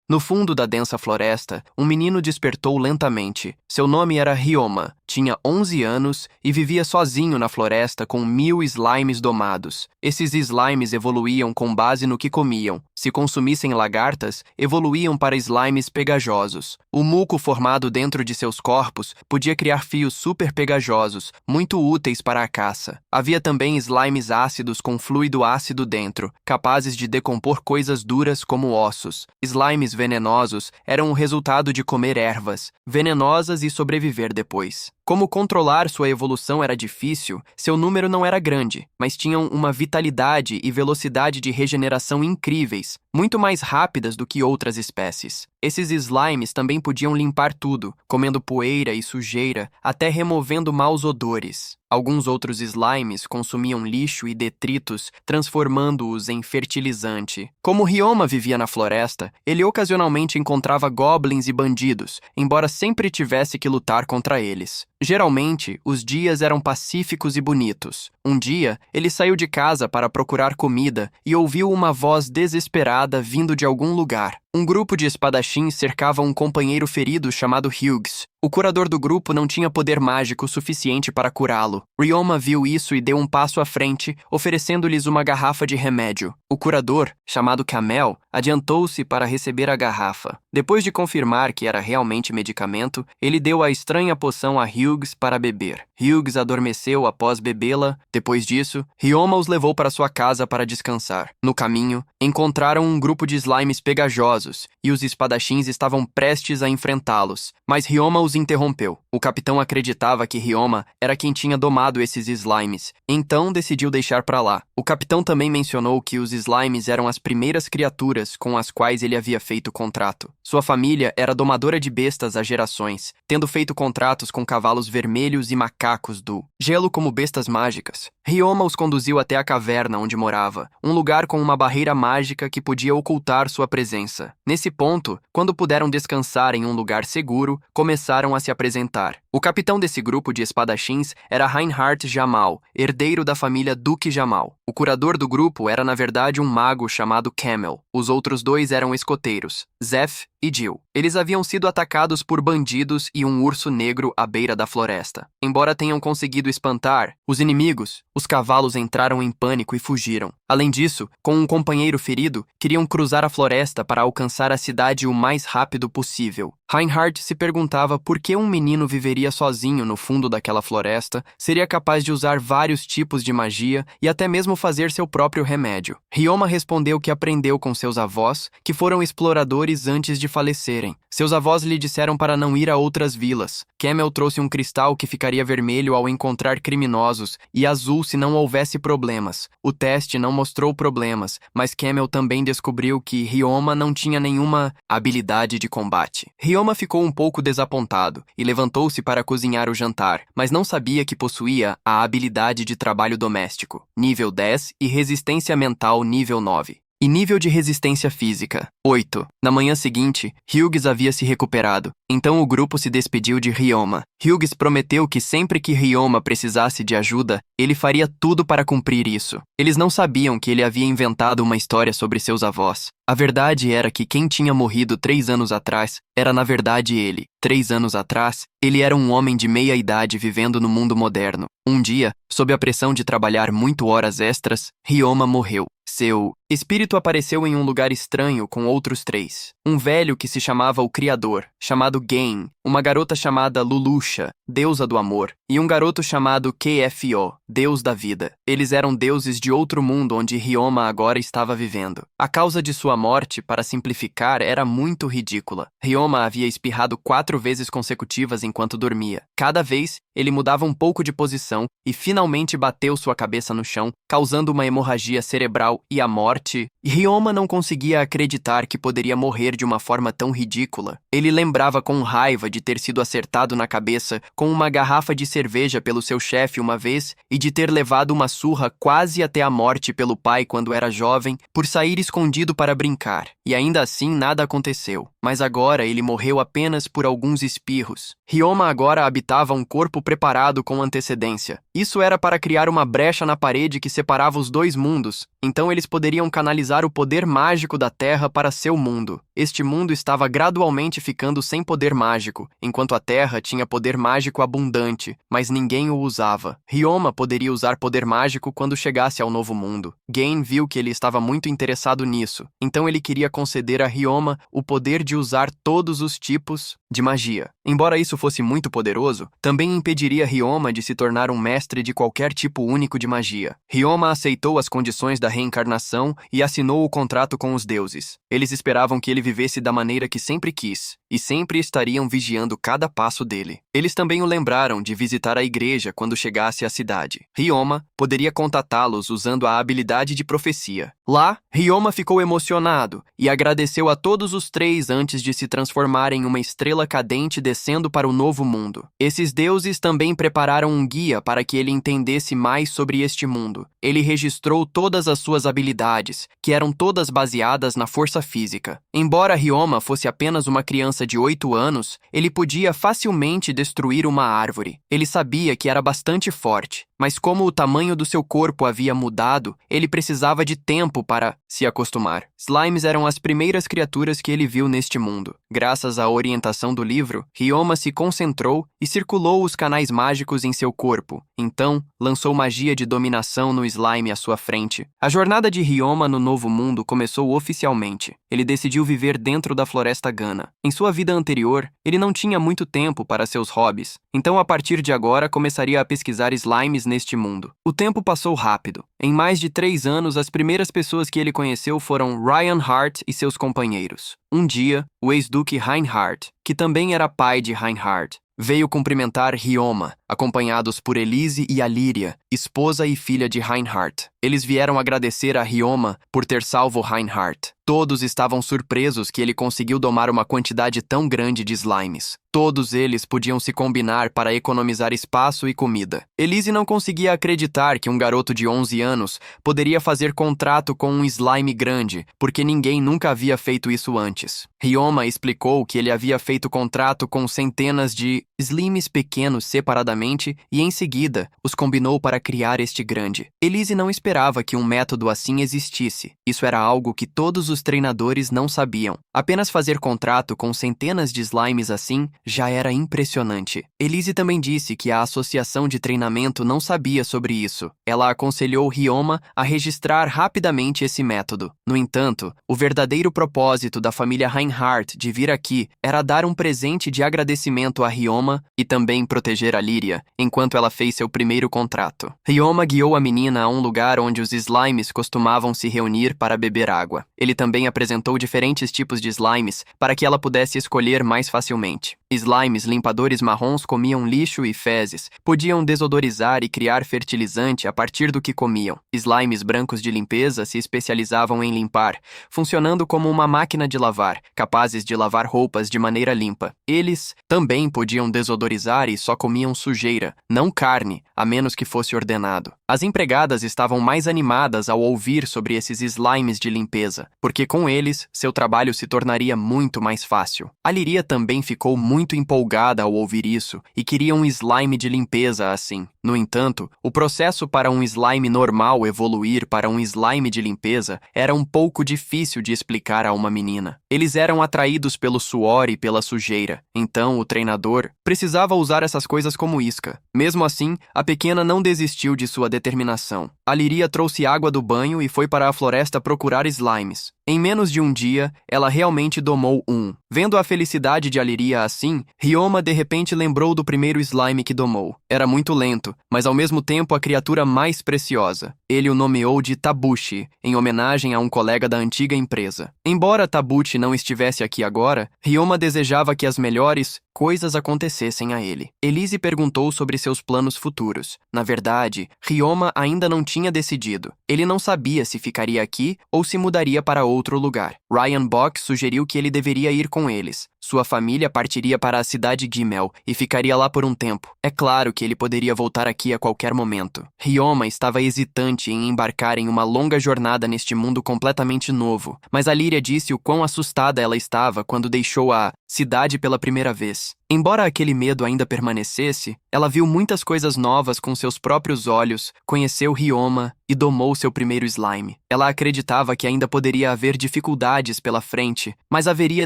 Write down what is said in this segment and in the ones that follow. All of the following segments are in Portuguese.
No fundo da densa floresta, um menino despertou lentamente. Seu nome era Ryoma, tinha 11 anos e vivia sozinho na floresta com 1000 slimes domados. Esses slimes evoluíam com base no que comiam. Se consumissem lagartas, evoluíam para slimes pegajosos. O muco formado dentro de seus corpos podia criar fios super pegajosos, muito úteis para a caça. Havia também slimes ácidos com fluido ácido dentro, capazes de decompor coisas duras como ossos. Slimes venenosos eram o resultado de comer ervas venenosas e sobreviver depois. Como controlar sua evolução era difícil, seu número não era grande, mas tinham uma vitalidade e velocidade de regeneração incríveis, muito mais rápidas do que outras espécies. Esses slimes também podiam limpar tudo, comendo poeira e sujeira, até removendo maus odores. Alguns outros slimes consumiam lixo e detritos, transformando-os em fertilizante. Como Ryoma vivia na floresta, ele ocasionalmente encontrava goblins e bandidos, embora sempre tivesse que lutar contra eles. Geralmente, os dias eram pacíficos e bonitos. Um dia, ele saiu de casa para procurar comida e ouviu uma voz desesperada vindo de algum lugar. Um grupo de espadachins cercava um companheiro ferido chamado Hughes. O curador do grupo não tinha poder mágico suficiente para curá-lo. Ryoma viu isso e deu um passo à frente, oferecendo-lhes uma garrafa de remédio. O curador, chamado Camel, adiantou-se para receber a garrafa. Depois de confirmar que era realmente medicamento, ele deu a estranha poção a Hughes para beber. Hughes adormeceu após bebê-la. Depois disso, Ryoma os levou para sua casa para descansar. No caminho, encontraram um grupo de slimes pegajosos, e os espadachins estavam prestes a enfrentá-los, mas Ryoma os interrompeu. O capitão acreditava que Ryoma era quem tinha domado esses slimes, então decidiu deixar para lá. O capitão também mencionou que os slimes eram as primeiras criaturas com as quais ele havia feito contrato. Sua família era domadora de bestas há gerações, tendo feito contratos com cavalos vermelhos e macacos do gelo como bestas mágicas. Ryoma os conduziu até a caverna onde morava, um lugar com uma barreira mágica que podia ocultar sua presença. Nesse ponto, quando puderam descansar em um lugar seguro, começaram a se apresentar. O capitão desse grupo de espadachins era Reinhardt Jamal, herdeiro da família Duque Jamal. O curador do grupo era na verdade um mago chamado Camel. Os outros dois eram escoteiros, Zeph e Jill. Eles haviam sido atacados por bandidos e um urso negro à beira da floresta. Embora tenham conseguido espantar os inimigos, os cavalos entraram em pânico e fugiram. Além disso, com um companheiro ferido, queriam cruzar a floresta para alcançar a cidade o mais rápido possível. Reinhardt se perguntava por que um menino viveria sozinho no fundo daquela floresta, seria capaz de usar vários tipos de magia e até mesmo fazer seu próprio remédio. Ryoma respondeu que aprendeu com seus avós, que foram exploradores antes de falecerem. Seus avós lhe disseram para não ir a outras vilas. Camel trouxe um cristal que ficaria vermelho ao encontrar criminosos e azul se não houvesse problemas. O teste não mostrou problemas, mas Camel também descobriu que Ryoma não tinha nenhuma habilidade de combate. Ryoma ficou um pouco desapontado e levantou-se para cozinhar o jantar, mas não sabia que possuía a habilidade de trabalho doméstico, nível 10 e resistência mental nível 9. E nível de resistência física, 8. Na manhã seguinte, Hughes havia se recuperado, então o grupo se despediu de Ryoma. Hughes prometeu que sempre que Ryoma precisasse de ajuda, ele faria tudo para cumprir isso. Eles não sabiam que ele havia inventado uma história sobre seus avós. A verdade era que quem tinha morrido 3 anos atrás era na verdade ele. 3 anos atrás, ele era um homem de meia idade vivendo no mundo moderno. Um dia, sob a pressão de trabalhar muito horas extras, Ryoma morreu. Seu espírito apareceu em um lugar estranho com outros 3. Um velho que se chamava o Criador, chamado Gain, uma garota chamada Lulusha, deusa do amor, e um garoto chamado Kfo, deus da vida. Eles eram deuses de outro mundo onde Ryoma agora estava vivendo. A causa de sua morte, para simplificar, era muito ridícula. Ryoma havia espirrado 4 vezes consecutivas enquanto dormia. Cada vez, ele mudava um pouco de posição e finalmente bateu sua cabeça no chão, causando uma hemorragia cerebral e a morte. Ryoma não conseguia acreditar que poderia morrer de uma forma tão ridícula. Ele lembrava com raiva de de ter sido acertado na cabeça com uma garrafa de cerveja pelo seu chefe uma vez e de ter levado uma surra quase até a morte pelo pai quando era jovem por sair escondido para brincar. E ainda assim nada aconteceu. Mas agora ele morreu apenas por alguns espirros. Ryoma agora habitava um corpo preparado com antecedência. Isso era para criar uma brecha na parede que separava os dois mundos, então eles poderiam canalizar o poder mágico da Terra para seu mundo. Este mundo estava gradualmente ficando sem poder mágico, enquanto a Terra tinha poder mágico abundante, mas ninguém o usava. Ryoma poderia usar poder mágico quando chegasse ao novo mundo. Gain viu que ele estava muito interessado nisso, então ele queria conceder a Ryoma o poder de usar todos os tipos de magia. Embora isso fosse muito poderoso, também impediria Ryoma de se tornar um mestre de qualquer tipo único de magia. Ryoma aceitou as condições da reencarnação e assinou o contrato com os deuses. Eles esperavam que ele vivesse da maneira que sempre quis, e sempre estariam vigiando cada passo dele. Eles também o lembraram de visitar a igreja quando chegasse à cidade. Ryoma poderia contatá-los usando a habilidade de profecia. Lá, Ryoma ficou emocionado e agradeceu a todos os três antes de se transformar em uma estrela cadente descendo para o novo mundo. Esses deuses também prepararam um guia para que ele entendesse mais sobre este mundo. Ele registrou todas as suas habilidades, que eram todas baseadas na força física. Embora Ryoma fosse apenas uma criança de 8 anos, ele podia facilmente destruir uma árvore. Ele sabia que era bastante forte, mas como o tamanho do seu corpo havia mudado, ele precisava de tempo para se acostumar. Slimes eram as primeiras criaturas que ele viu neste mundo. Graças à orientação do livro, Ryoma se concentrou e circulou os canais mágicos em seu corpo. Então, lançou magia de dominação no slime à sua frente. A jornada de Ryoma no novo mundo começou oficialmente. Ele decidiu viver dentro da Floresta Gana. Em sua vida anterior, ele não tinha muito tempo para seus hobbies, então a partir de agora começaria a pesquisar slimes neste mundo. O tempo passou rápido. Em mais de 3 anos, as primeiras pessoas que ele conheceu foram Ryan Hart e seus companheiros. Um dia, o ex-duque Reinhardt, que também era pai de Reinhardt, veio cumprimentar Ryoma, acompanhados por Elise e Alíria, esposa e filha de Reinhardt. Eles vieram agradecer a Ryoma por ter salvo Reinhardt. Todos estavam surpresos que ele conseguiu domar uma quantidade tão grande de slimes. Todos eles podiam se combinar para economizar espaço e comida. Elise não conseguia acreditar que um garoto de 11 anos poderia fazer contrato com um slime grande, porque ninguém nunca havia feito isso antes. Ryoma explicou que ele havia feito contrato com centenas de slimes pequenos separadamente e, em seguida, os combinou para criar este grande. Elise não esperava que um método assim existisse. Isso era algo que todos os treinadores não sabiam. Apenas fazer contrato com centenas de slimes assim já era impressionante. Elise também disse que a associação de treinamento não sabia sobre isso. Ela aconselhou Ryoma a registrar rapidamente esse método. No entanto, o verdadeiro propósito da família Reinhardt de vir aqui era dar um presente de agradecimento a Ryoma e também proteger a Lyria, enquanto ela fez seu primeiro contrato. Ryoma guiou a menina a um lugar onde os slimes costumavam se reunir para beber água. Ele também apresentou diferentes tipos de slimes para que ela pudesse escolher mais facilmente. Slimes limpadores marrons comiam lixo e fezes, podiam desodorizar e criar fertilizante a partir do que comiam. Slimes brancos de limpeza se especializavam em limpar, funcionando como uma máquina de lavar, capazes de lavar roupas de maneira limpa. Eles também podiam desodorizar e só comiam sujeira, não carne, a menos que fosse ordenado. As empregadas estavam mais animadas ao ouvir sobre esses slimes de limpeza, porque com eles, seu trabalho se tornaria muito mais fácil. A Lyria também ficou muito empolgada ao ouvir isso e queria um slime de limpeza assim. No entanto, o processo para um slime normal evoluir para um slime de limpeza era um pouco difícil de explicar a uma menina. Eles eram atraídos pelo suor e pela sujeira, então o treinador precisava usar essas coisas como isca. Mesmo assim, a pequena não desistiu de sua determinação. A Lyria trouxe água do banho e foi para a floresta procurar slimes. Em menos de um dia, ela realmente domou um. Vendo a felicidade de Lyria assim, Ryoma de repente lembrou do primeiro slime que domou. Era muito lento, mas ao mesmo tempo a criatura mais preciosa. Ele o nomeou de Tabuchi, em homenagem a um colega da antiga empresa. Embora Tabuchi não estivesse aqui agora, Ryoma desejava que as melhores coisas acontecessem a ele. Elise perguntou sobre seus planos futuros. Na verdade, Ryoma ainda não tinha decidido. Ele não sabia se ficaria aqui ou se mudaria para outro outro lugar. Ryan Bock sugeriu que ele deveria ir com eles. Sua família partiria para a cidade Gimel e ficaria lá por um tempo. É claro que ele poderia voltar aqui a qualquer momento. Ryoma estava hesitante em embarcar em uma longa jornada neste mundo completamente novo, mas Alyria disse o quão assustada ela estava quando deixou a cidade pela primeira vez. Embora aquele medo ainda permanecesse, ela viu muitas coisas novas com seus próprios olhos, conheceu Ryoma e domou seu primeiro slime. Ela acreditava que ainda poderia haver dificuldades pela frente, mas haveria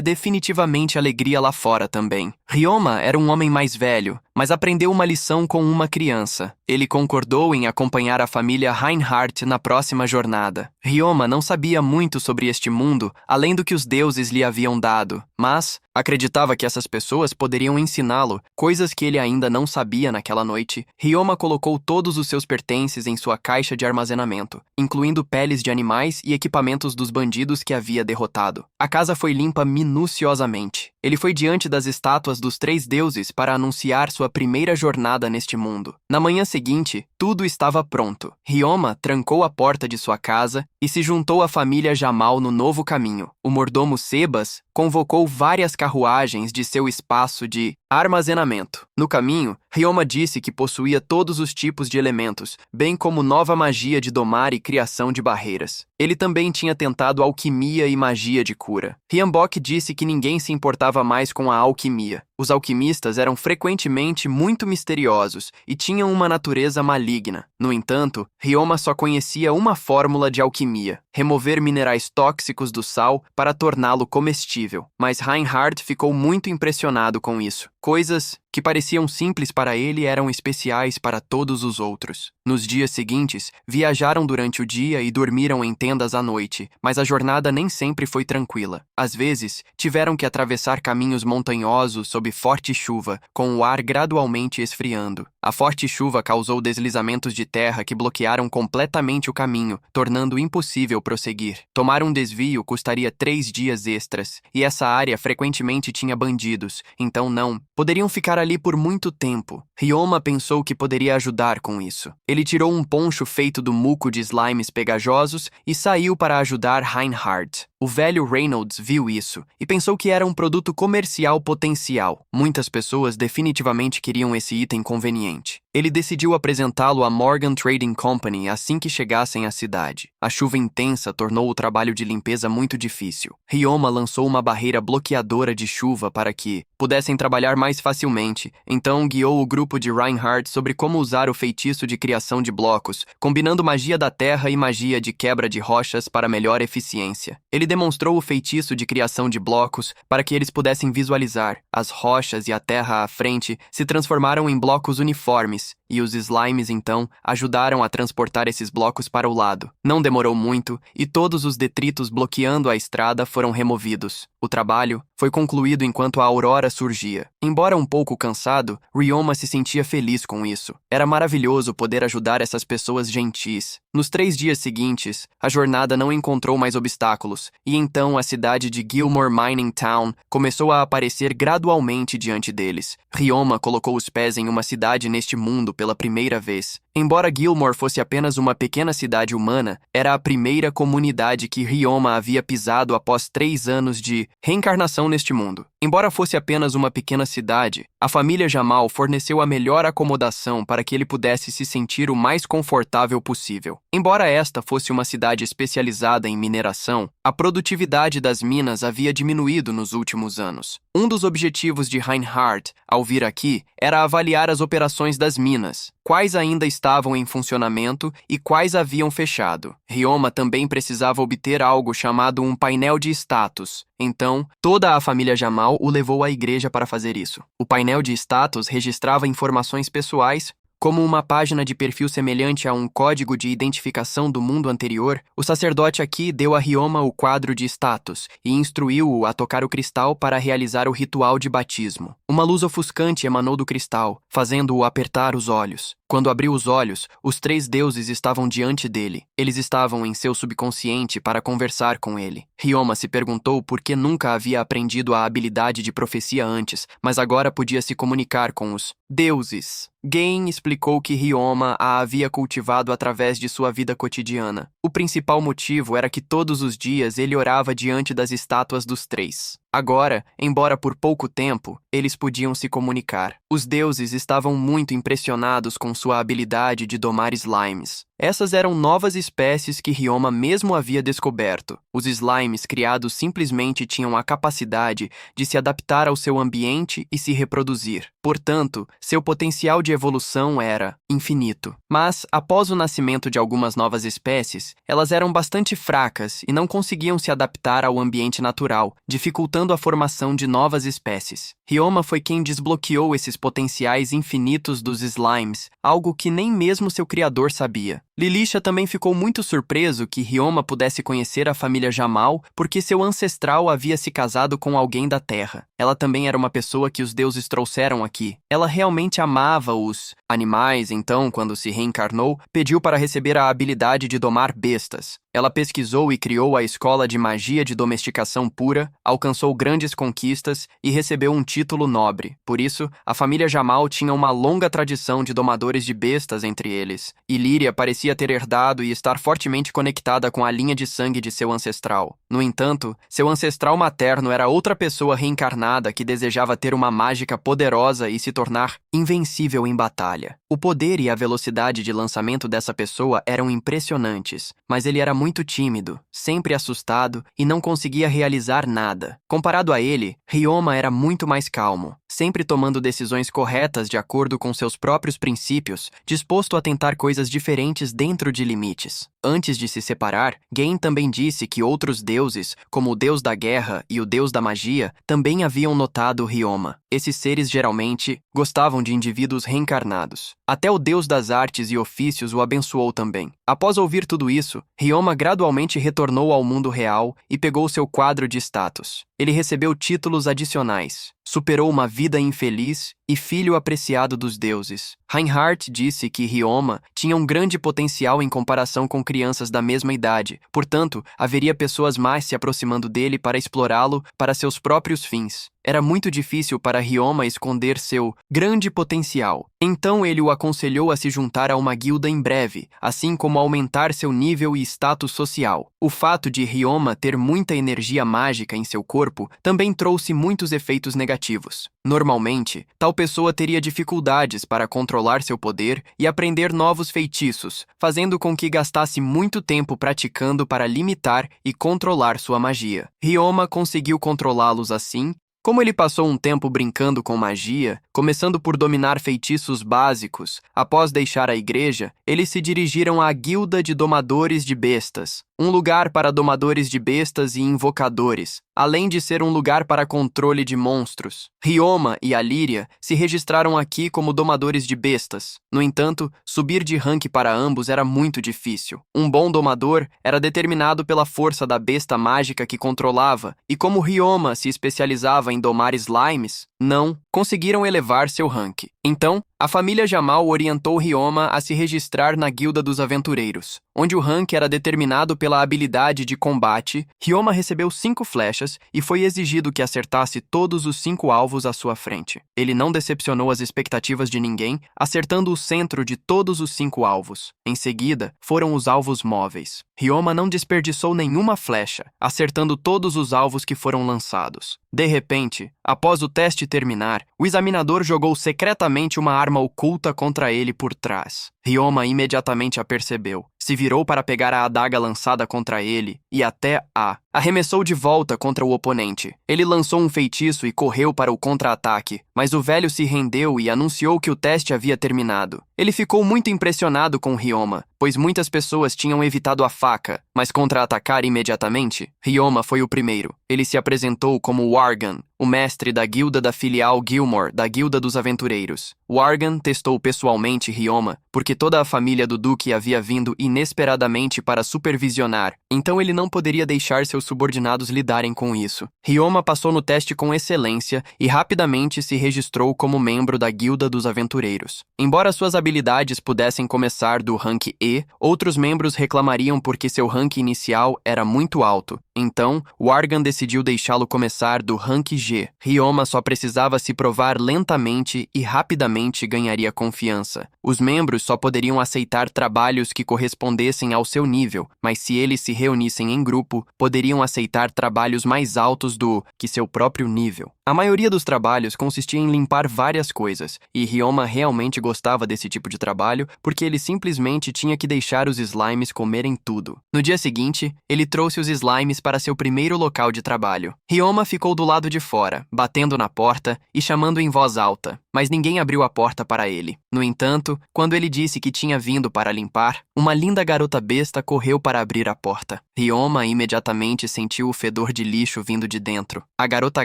definitivamente alegria lá fora também. Ryoma era um homem mais velho, mas aprendeu uma lição com uma criança. Ele concordou em acompanhar a família Reinhardt na próxima jornada. Ryoma não sabia muito sobre este mundo, além do que os deuses lhe haviam dado, mas acreditava que essas pessoas poderiam ensiná-lo coisas que ele ainda não sabia naquela noite. Ryoma colocou todos os seus pertences em sua caixa de armazenamento, incluindo peles de animais e equipamentos dos bandidos que havia derrotado. A casa foi limpa minuciosamente. Ele foi diante das estátuas dos 3 deuses para anunciar sua primeira jornada neste mundo. Na manhã seguinte, tudo estava pronto. Ryoma trancou a porta de sua casa e se juntou à família Jamal no novo caminho. O mordomo Sebas convocou várias carruagens de seu espaço de armazenamento. No caminho, Ryoma disse que possuía todos os tipos de elementos, bem como nova magia de domar e criação de barreiras. Ele também tinha tentado alquimia e magia de cura. Ryambok disse que ninguém se importava mais com a alquimia. Os alquimistas eram frequentemente muito misteriosos e tinham uma natureza maligna. No entanto, Ryoma só conhecia uma fórmula de alquimia: remover minerais tóxicos do sal para torná-lo comestível. Mas Reinhardt ficou muito impressionado com isso. Coisas que pareciam simples para ele eram especiais para todos os outros. Nos dias seguintes, viajaram durante o dia e dormiram em tendas à noite, mas a jornada nem sempre foi tranquila. Às vezes, tiveram que atravessar caminhos montanhosos sob forte chuva, com o ar gradualmente esfriando. A forte chuva causou deslizamentos de terra que bloquearam completamente o caminho, tornando impossível prosseguir. Tomar um desvio custaria 3 dias extras, e essa área frequentemente tinha bandidos, então não poderiam ficar ali por muito tempo. Ryoma pensou que poderia ajudar com isso. Ele tirou um poncho feito do muco de slimes pegajosos e saiu para ajudar Reinhardt. O velho Reynolds viu isso e pensou que era um produto comercial potencial. Muitas pessoas definitivamente queriam esse item conveniente. Ele decidiu apresentá-lo à Morgan Trading Company assim que chegassem à cidade. A chuva intensa tornou o trabalho de limpeza muito difícil. Ryoma lançou uma barreira bloqueadora de chuva para que pudessem trabalhar mais facilmente, então guiou o grupo de Reinhardt sobre como usar o feitiço de criação de blocos, combinando magia da terra e magia de quebra de rochas para melhor eficiência. Ele demonstrou o feitiço de criação de blocos para que eles pudessem visualizar. As rochas e a terra à frente se transformaram em blocos uniformes, e os slimes, então, ajudaram a transportar esses blocos para o lado. Não demorou muito, e todos os detritos bloqueando a estrada foram removidos. O trabalho foi concluído enquanto a aurora surgia. Embora um pouco cansado, Ryoma se sentia feliz com isso. Era maravilhoso poder ajudar essas pessoas gentis. Nos 3 dias seguintes, a jornada não encontrou mais obstáculos, e então a cidade de Gilmore Mining Town começou a aparecer gradualmente diante deles. Ryoma colocou os pés em uma cidade neste mundo pela primeira vez. Embora Gilmore fosse apenas uma pequena cidade humana, era a primeira comunidade que Ryoma havia pisado após 3 anos de reencarnação neste mundo. Embora fosse apenas uma pequena cidade, a família Jamal forneceu a melhor acomodação para que ele pudesse se sentir o mais confortável possível. Embora esta fosse uma cidade especializada em mineração, a produtividade das minas havia diminuído nos últimos anos. Um dos objetivos de Reinhardt, ao vir aqui, era avaliar as operações das minas, quais ainda estavam em funcionamento e quais haviam fechado. Ryoma também precisava obter algo chamado um painel de status. Então, toda a família Jamal o levou à igreja para fazer isso. O painel de status registrava informações pessoais, como uma página de perfil semelhante a um código de identificação do mundo anterior. O sacerdote aqui deu a Ryoma o quadro de status e instruiu-o a tocar o cristal para realizar o ritual de batismo. Uma luz ofuscante emanou do cristal, fazendo-o apertar os olhos. Quando abriu os olhos, os 3 deuses estavam diante dele. Eles estavam em seu subconsciente para conversar com ele. Ryoma se perguntou por que nunca havia aprendido a habilidade de profecia antes, mas agora podia se comunicar com os deuses. Gain explicou que Ryoma a havia cultivado através de sua vida cotidiana. O principal motivo era que todos os dias ele orava diante das estátuas dos três. Agora, embora por pouco tempo, eles podiam se comunicar. Os deuses estavam muito impressionados com sua habilidade de domar slimes. Essas eram novas espécies que Ryoma mesmo havia descoberto. Os slimes criados simplesmente tinham a capacidade de se adaptar ao seu ambiente e se reproduzir. Portanto, seu potencial de evolução era infinito. Mas, após o nascimento de algumas novas espécies, elas eram bastante fracas e não conseguiam se adaptar ao ambiente natural, dificultando a formação de novas espécies. Ryoma foi quem desbloqueou esses potenciais infinitos dos slimes, algo que nem mesmo seu criador sabia. Lilisha também ficou muito surpreso que Ryoma pudesse conhecer a família Jamal porque seu ancestral havia se casado com alguém da Terra. Ela também era uma pessoa que os deuses trouxeram aqui. Ela realmente amava os animais, então, quando se reencarnou, pediu para receber a habilidade de domar bestas. Ela pesquisou e criou a Escola de Magia de Domesticação Pura, alcançou grandes conquistas e recebeu um título nobre. Por isso, a família Jamal tinha uma longa tradição de domadores de bestas entre eles. Illyria parecia ter herdado e estar fortemente conectada com a linha de sangue de seu ancestral. No entanto, seu ancestral materno era outra pessoa reencarnada que desejava ter uma mágica poderosa e se tornar invencível em batalha. O poder e a velocidade de lançamento dessa pessoa eram impressionantes, mas ele era muito tímido, sempre assustado e não conseguia realizar nada. Comparado a ele, Ryoma era muito mais calmo, sempre tomando decisões corretas de acordo com seus próprios princípios, disposto a tentar coisas diferentes dentro de limites. Antes de se separar, Gain também disse que outros deuses, como o deus da guerra e o deus da magia, também haviam notado Ryoma. Esses seres geralmente gostavam de indivíduos reencarnados. Até o deus das artes e ofícios o abençoou também. Após ouvir tudo isso, Ryoma gradualmente retornou ao mundo real e pegou seu quadro de status. Ele recebeu títulos adicionais, superou uma vida infeliz e filho apreciado dos deuses. Reinhardt disse que Ryoma tinha um grande potencial em comparação com crianças da mesma idade, portanto, haveria pessoas mais se aproximando dele para explorá-lo para seus próprios fins. Era muito difícil para Ryoma esconder seu grande potencial. Então ele o aconselhou a se juntar a uma guilda em breve, assim como aumentar seu nível e status social. O fato de Ryoma ter muita energia mágica em seu corpo também trouxe muitos efeitos negativos. Normalmente, tal pessoa teria dificuldades para controlar seu poder e aprender novos feitiços, fazendo com que gastasse muito tempo praticando para limitar e controlar sua magia. Ryoma conseguiu controlá-los assim. Como ele passou um tempo brincando com magia, começando por dominar feitiços básicos, após deixar a igreja, eles se dirigiram à Guilda de Domadores de Bestas, um lugar para domadores de bestas e invocadores, além de ser um lugar para controle de monstros. Ryoma e Illyria se registraram aqui como domadores de bestas. No entanto, subir de rank para ambos era muito difícil. Um bom domador era determinado pela força da besta mágica que controlava, e como Ryoma se especializava em domar slimes, não conseguiram elevar seu rank. Então, a família Jamal orientou Ryoma a se registrar na Guilda dos Aventureiros, onde o rank era determinado pela habilidade de combate. Ryoma recebeu 5 flechas e foi exigido que acertasse todos os 5 alvos à sua frente. Ele não decepcionou as expectativas de ninguém, acertando o centro de todos os 5 alvos. Em seguida, foram os alvos móveis. Ryoma não desperdiçou nenhuma flecha, acertando todos os alvos que foram lançados. De repente, após o teste terminar, o examinador jogou secretamente uma arma oculta contra ele por trás. Ryoma imediatamente a percebeu. Se virou para pegar a adaga lançada contra ele e até arremessou de volta contra o oponente. Ele lançou um feitiço e correu para o contra-ataque, mas o velho se rendeu e anunciou que o teste havia terminado. Ele ficou muito impressionado com Ryoma, pois muitas pessoas tinham evitado a faca, mas contra-atacar imediatamente, Ryoma foi o primeiro. Ele se apresentou como Wargan, o mestre da guilda da filial Gilmore da Guilda dos Aventureiros. Wargan testou pessoalmente Ryoma, porque toda a família do Duque havia vindo inesperadamente para supervisionar, então ele não poderia deixar seus os subordinados lidarem com isso. Ryoma passou no teste com excelência e rapidamente se registrou como membro da Guilda dos Aventureiros. Embora suas habilidades pudessem começar do rank E, outros membros reclamariam porque seu rank inicial era muito alto. Então, Wargan decidiu deixá-lo começar do rank G. Ryoma só precisava se provar lentamente e rapidamente ganharia confiança. Os membros só poderiam aceitar trabalhos que correspondessem ao seu nível, mas se eles se reunissem em grupo, poderiam aceitar trabalhos mais altos do que seu próprio nível. A maioria dos trabalhos consistia em limpar várias coisas, e Ryoma realmente gostava desse tipo de trabalho porque ele simplesmente tinha que deixar os slimes comerem tudo. No dia seguinte, ele trouxe os slimes para seu primeiro local de trabalho. Ryoma ficou do lado de fora, batendo na porta e chamando em voz alta, mas ninguém abriu a porta para ele. No entanto, quando ele disse que tinha vindo para limpar, uma linda garota besta correu para abrir a porta. Ryoma imediatamente sentiu o fedor de lixo vindo de dentro. A garota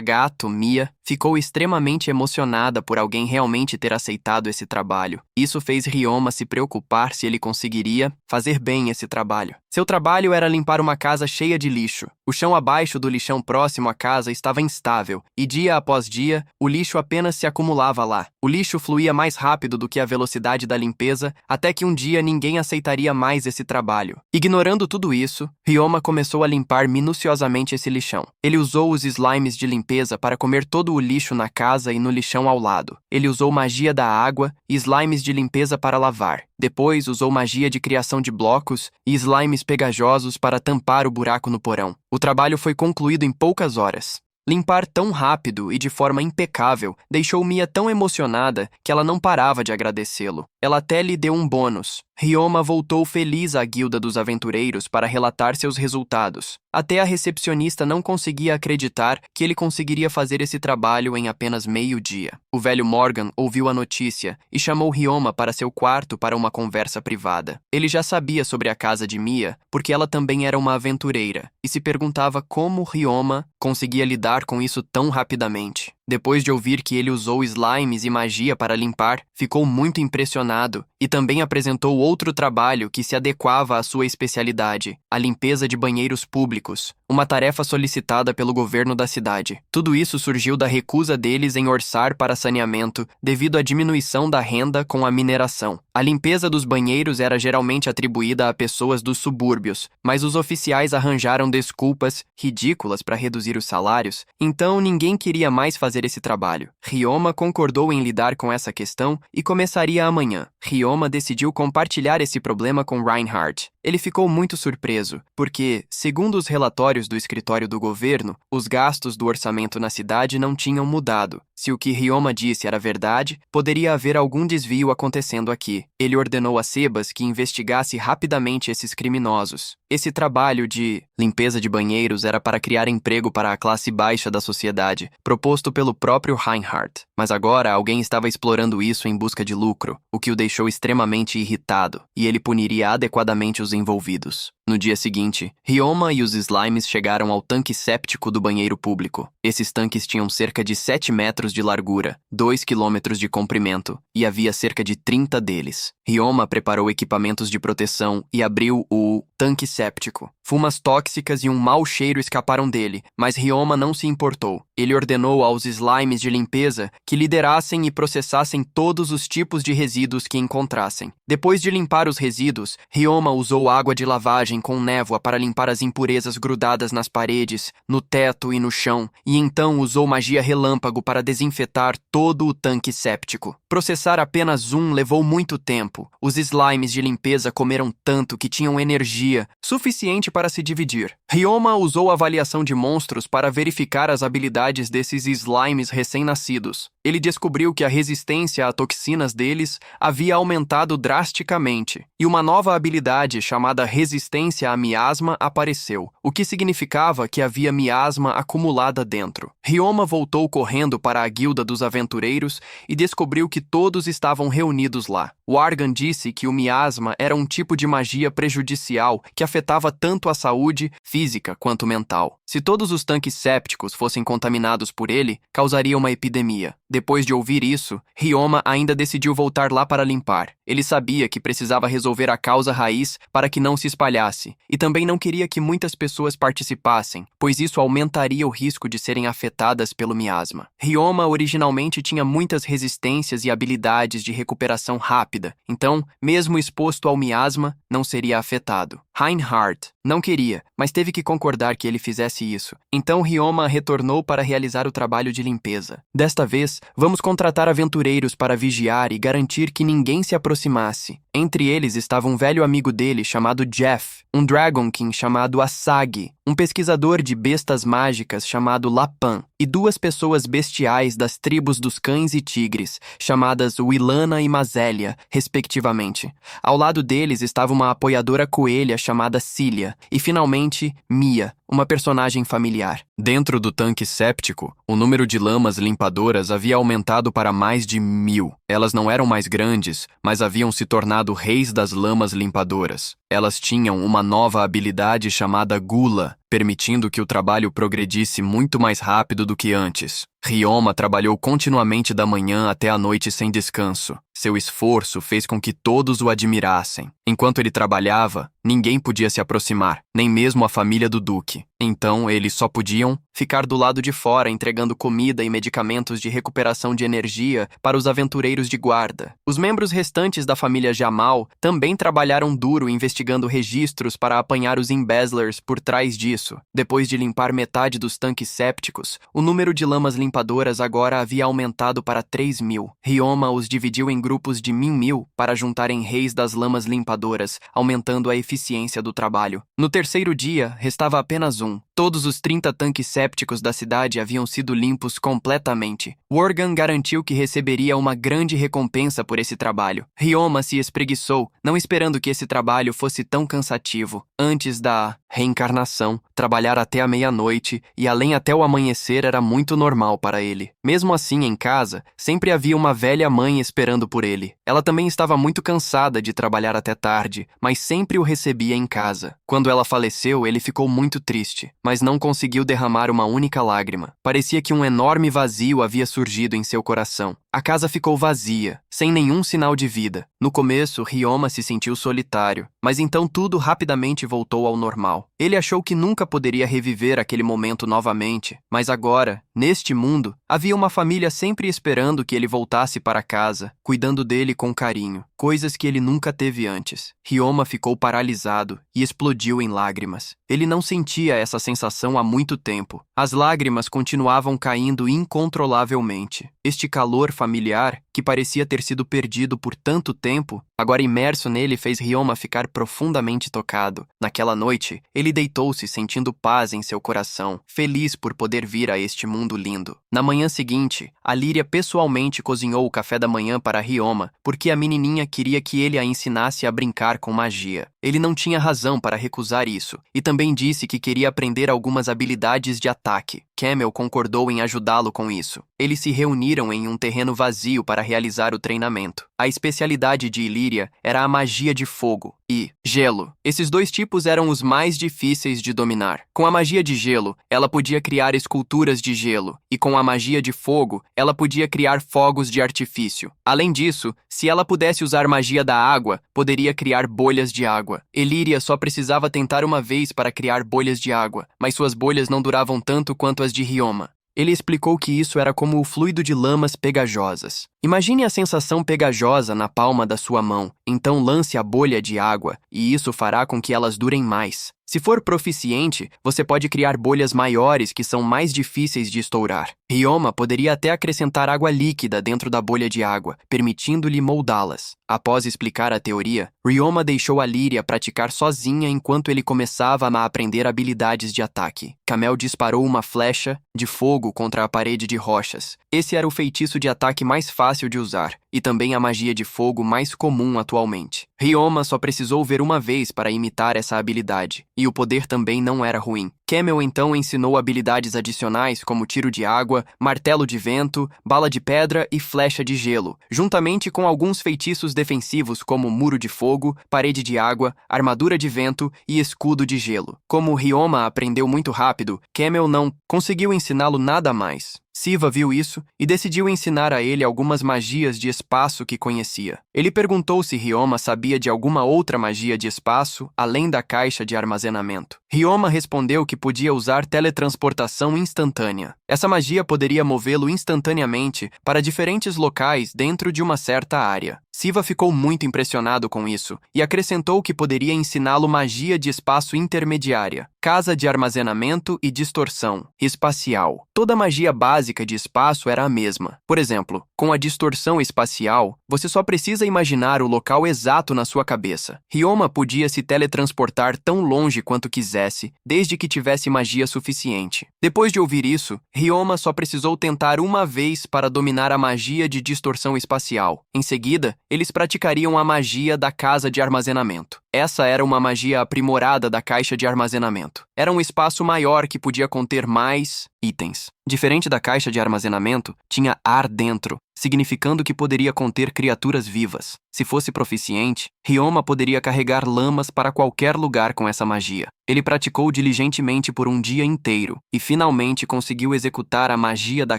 gato, Mia, ficou extremamente emocionada por alguém realmente ter aceitado esse trabalho. Isso fez Ryoma se preocupar se ele conseguiria fazer bem esse trabalho. Seu trabalho era limpar uma casa cheia de lixo. O chão abaixo do lixão próximo à casa estava instável, e dia após dia, o lixo apenas se acumulava lá. O lixo fluía mais rápido do que a velocidade da limpeza, até que um dia ninguém aceitaria mais esse trabalho. Ignorando tudo isso, Ryoma começou a limpar minuciosamente esse lixão. Ele usou os slimes de limpeza para comer todo o lixo na casa e no lixão ao lado. Ele usou magia da água e slimes de limpeza para lavar. Depois usou magia de criação de blocos e slimes pegajosos para tampar o buraco no porão. O trabalho foi concluído em poucas horas. Limpar tão rápido e de forma impecável deixou Mia tão emocionada que ela não parava de agradecê-lo. Ela até lhe deu um bônus. Ryoma voltou feliz à Guilda dos Aventureiros para relatar seus resultados. Até a recepcionista não conseguia acreditar que ele conseguiria fazer esse trabalho em apenas meio-dia. O velho Morgan ouviu a notícia e chamou Ryoma para seu quarto para uma conversa privada. Ele já sabia sobre a casa de Mia, porque ela também era uma aventureira, e se perguntava como Ryoma conseguia lidar com isso tão rapidamente. Depois de ouvir que ele usou slimes e magia para limpar, ficou muito impressionado e também apresentou outro trabalho que se adequava à sua especialidade, a limpeza de banheiros públicos, uma tarefa solicitada pelo governo da cidade. Tudo isso surgiu da recusa deles em orçar para saneamento devido à diminuição da renda com a mineração. A limpeza dos banheiros era geralmente atribuída a pessoas dos subúrbios, mas os oficiais arranjaram desculpas ridículas para reduzir os salários, então ninguém queria mais fazer esse trabalho. Ryoma concordou em lidar com essa questão e começaria amanhã. Ryoma decidiu compartilhar esse problema com Reinhardt. Ele ficou muito surpreso, porque, segundo os relatórios do escritório do governo, os gastos do orçamento na cidade não tinham mudado. Se o que Ryoma disse era verdade, poderia haver algum desvio acontecendo aqui. Ele ordenou a Sebas que investigasse rapidamente esses criminosos. Esse trabalho de limpeza de banheiros era para criar emprego para a classe baixa da sociedade, proposto pelo próprio Reinhardt. Mas agora alguém estava explorando isso em busca de lucro, o que o deixou extremamente irritado, e ele puniria adequadamente os envolvidos. No dia seguinte, Ryoma e os slimes chegaram ao tanque séptico do banheiro público. Esses tanques tinham cerca de 7 metros de largura, 2 quilômetros de comprimento, e havia cerca de 30 deles. Ryoma preparou equipamentos de proteção e abriu o tanque séptico. Fumas tóxicas e um mau cheiro escaparam dele, mas Ryoma não se importou. Ele ordenou aos slimes de limpeza que liderassem e processassem todos os tipos de resíduos que encontrassem. Depois de limpar os resíduos, Ryoma usou água de lavagem com névoa para limpar as impurezas grudadas nas paredes, no teto e no chão, e então usou magia relâmpago para desinfetar todo o tanque séptico. Processar apenas um levou muito tempo. Os slimes de limpeza comeram tanto que tinham energia suficiente para se dividir. Ryoma usou a avaliação de monstros para verificar as habilidades desses slimes recém-nascidos. Ele descobriu que a resistência a toxinas deles havia aumentado drasticamente, e uma nova habilidade chamada resistência a miasma apareceu, o que significava que havia miasma acumulada dentro. Ryoma voltou correndo para a Guilda dos Aventureiros e descobriu que todos estavam reunidos lá. Wargan disse que o miasma era um tipo de magia prejudicial que afetava tanto tanto à saúde física quanto mental. Se todos os tanques sépticos fossem contaminados por ele, causaria uma epidemia. Depois de ouvir isso, Ryoma ainda decidiu voltar lá para limpar. Ele sabia que precisava resolver a causa raiz para que não se espalhasse, e também não queria que muitas pessoas participassem, pois isso aumentaria o risco de serem afetadas pelo miasma. Ryoma originalmente tinha muitas resistências e habilidades de recuperação rápida, então, mesmo exposto ao miasma, não seria afetado. Reinhardt não queria, mas teve que concordar que ele fizesse isso. Então Ryoma retornou para realizar o trabalho de limpeza. Desta vez, vamos contratar aventureiros para vigiar e garantir que ninguém se aproximasse. Entre eles estava um velho amigo dele chamado Jeff, um Dragon King chamado Asagi, um pesquisador de bestas mágicas chamado Lapan, e duas pessoas bestiais das tribos dos cães e tigres, chamadas Willana e Mazélia, respectivamente. Ao lado deles estava uma apoiadora coelha chamada Cilia, e finalmente Mia, uma personagem familiar. Dentro do tanque séptico, o número de lamas limpadoras havia aumentado para mais de 1000. Elas não eram mais grandes, mas haviam se tornado reis das lamas limpadoras. Elas tinham uma nova habilidade chamada Gula, permitindo que o trabalho progredisse muito mais rápido do que antes. Ryoma trabalhou continuamente da manhã até a noite sem descanso. Seu esforço fez com que todos o admirassem. Enquanto ele trabalhava, ninguém podia se aproximar, nem mesmo a família do Duque. Então, eles só podiam ficar do lado de fora entregando comida e medicamentos de recuperação de energia para os aventureiros de guarda. Os membros restantes da família Jamal também trabalharam duro investigando registros para apanhar os embezzlers por trás disso. Depois de limpar metade dos tanques sépticos, o número de lamas limpadoras agora havia aumentado para 3000. Ryoma os dividiu em grupos de 1000 para juntarem reis das lamas limpadoras, aumentando a eficiência do trabalho. No terceiro dia, restava apenas um. Todos os 30 tanques sépticos da cidade haviam sido limpos completamente. Worgan garantiu que receberia uma grande recompensa por esse trabalho. Ryoma se espreguiçou, não esperando que esse trabalho fosse tão cansativo. Antes da reencarnação, trabalhar até a meia-noite e além até o amanhecer era muito normal para ele. Mesmo assim, em casa, sempre havia uma velha mãe esperando por ele. Ela também estava muito cansada de trabalhar até tarde, mas sempre o recebia em casa. Quando ela faleceu, ele ficou muito triste, mas não conseguiu derramar uma única lágrima. Parecia que um enorme vazio havia surgido em seu coração. A casa ficou vazia, sem nenhum sinal de vida. No começo, Ryoma se sentiu solitário, mas então tudo rapidamente voltou ao normal. Ele achou que nunca poderia reviver aquele momento novamente, mas agora, neste mundo, havia uma família sempre esperando que ele voltasse para casa, cuidando dele com carinho, coisas que ele nunca teve antes. Ryoma ficou paralisado e explodiu em lágrimas. Ele não sentia essa sensação há muito tempo. As lágrimas continuavam caindo incontrolavelmente. Este calor familiar, que parecia ter sido perdido por tanto tempo, agora imerso nele, fez Ryoma ficar profundamente tocado. Naquela noite, ele deitou-se sentindo paz em seu coração, feliz por poder vir a este mundo lindo. Na manhã seguinte, a Lyria pessoalmente cozinhou o café da manhã para Ryoma, porque a menininha queria que ele a ensinasse a brincar com magia. Ele não tinha razão para recusar isso, e também disse que queria aprender algumas habilidades de ataque. Camel concordou em ajudá-lo com isso. Eles se reuniram em um terreno vazio para realizar o treinamento. A especialidade de Illyria era a magia de fogo e gelo. Esses dois tipos eram os mais difíceis de dominar. Com a magia de gelo, ela podia criar esculturas de gelo, e com a magia de fogo, ela podia criar fogos de artifício. Além disso, se ela pudesse usar magia da água, poderia criar bolhas de água. Illyria só precisava tentar uma vez para criar bolhas de água, mas suas bolhas não duravam tanto quanto as de Ryoma. Ele explicou que isso era como o fluido de lamas pegajosas. Imagine a sensação pegajosa na palma da sua mão, então lance a bolha de água, e isso fará com que elas durem mais. Se for proficiente, você pode criar bolhas maiores que são mais difíceis de estourar. Ryoma poderia até acrescentar água líquida dentro da bolha de água, permitindo-lhe moldá-las. Após explicar a teoria, Ryoma deixou a Lyria praticar sozinha enquanto ele começava a aprender habilidades de ataque. Camel disparou uma flecha de fogo contra a parede de rochas. Esse era o feitiço de ataque mais fácil de usar, e também a magia de fogo mais comum atualmente. Ryoma só precisou ver uma vez para imitar essa habilidade, e o poder também não era ruim. Camel então ensinou habilidades adicionais como tiro de água, martelo de vento, bala de pedra e flecha de gelo, juntamente com alguns feitiços defensivos como muro de fogo, parede de água, armadura de vento e escudo de gelo. Como Ryoma aprendeu muito rápido, Camel não conseguiu ensiná-lo nada mais. Siva viu isso e decidiu ensinar a ele algumas magias de espaço que conhecia. Ele perguntou se Ryoma sabia de alguma outra magia de espaço além da caixa de armazenamento. Ryoma respondeu que podia usar teletransportação instantânea. Essa magia poderia movê-lo instantaneamente para diferentes locais dentro de uma certa área. Siva ficou muito impressionado com isso e acrescentou que poderia ensiná-lo magia de espaço intermediária, casa de armazenamento e distorção espacial. Toda magia básica de espaço era a mesma. Por exemplo, com a distorção espacial, você só precisa imaginar o local exato na sua cabeça. Ryoma podia se teletransportar tão longe quanto quisesse, desde que tivesse magia suficiente. Depois de ouvir isso, Ryoma só precisou tentar uma vez para dominar a magia de distorção espacial. Em seguida, eles praticariam a magia da casa de armazenamento. Essa era uma magia aprimorada da caixa de armazenamento. Era um espaço maior que podia conter mais itens. Diferente da caixa de armazenamento, tinha ar dentro, significando que poderia conter criaturas vivas. Se fosse proficiente, Ryoma poderia carregar lamas para qualquer lugar com essa magia. Ele praticou diligentemente por um dia inteiro e finalmente conseguiu executar a magia da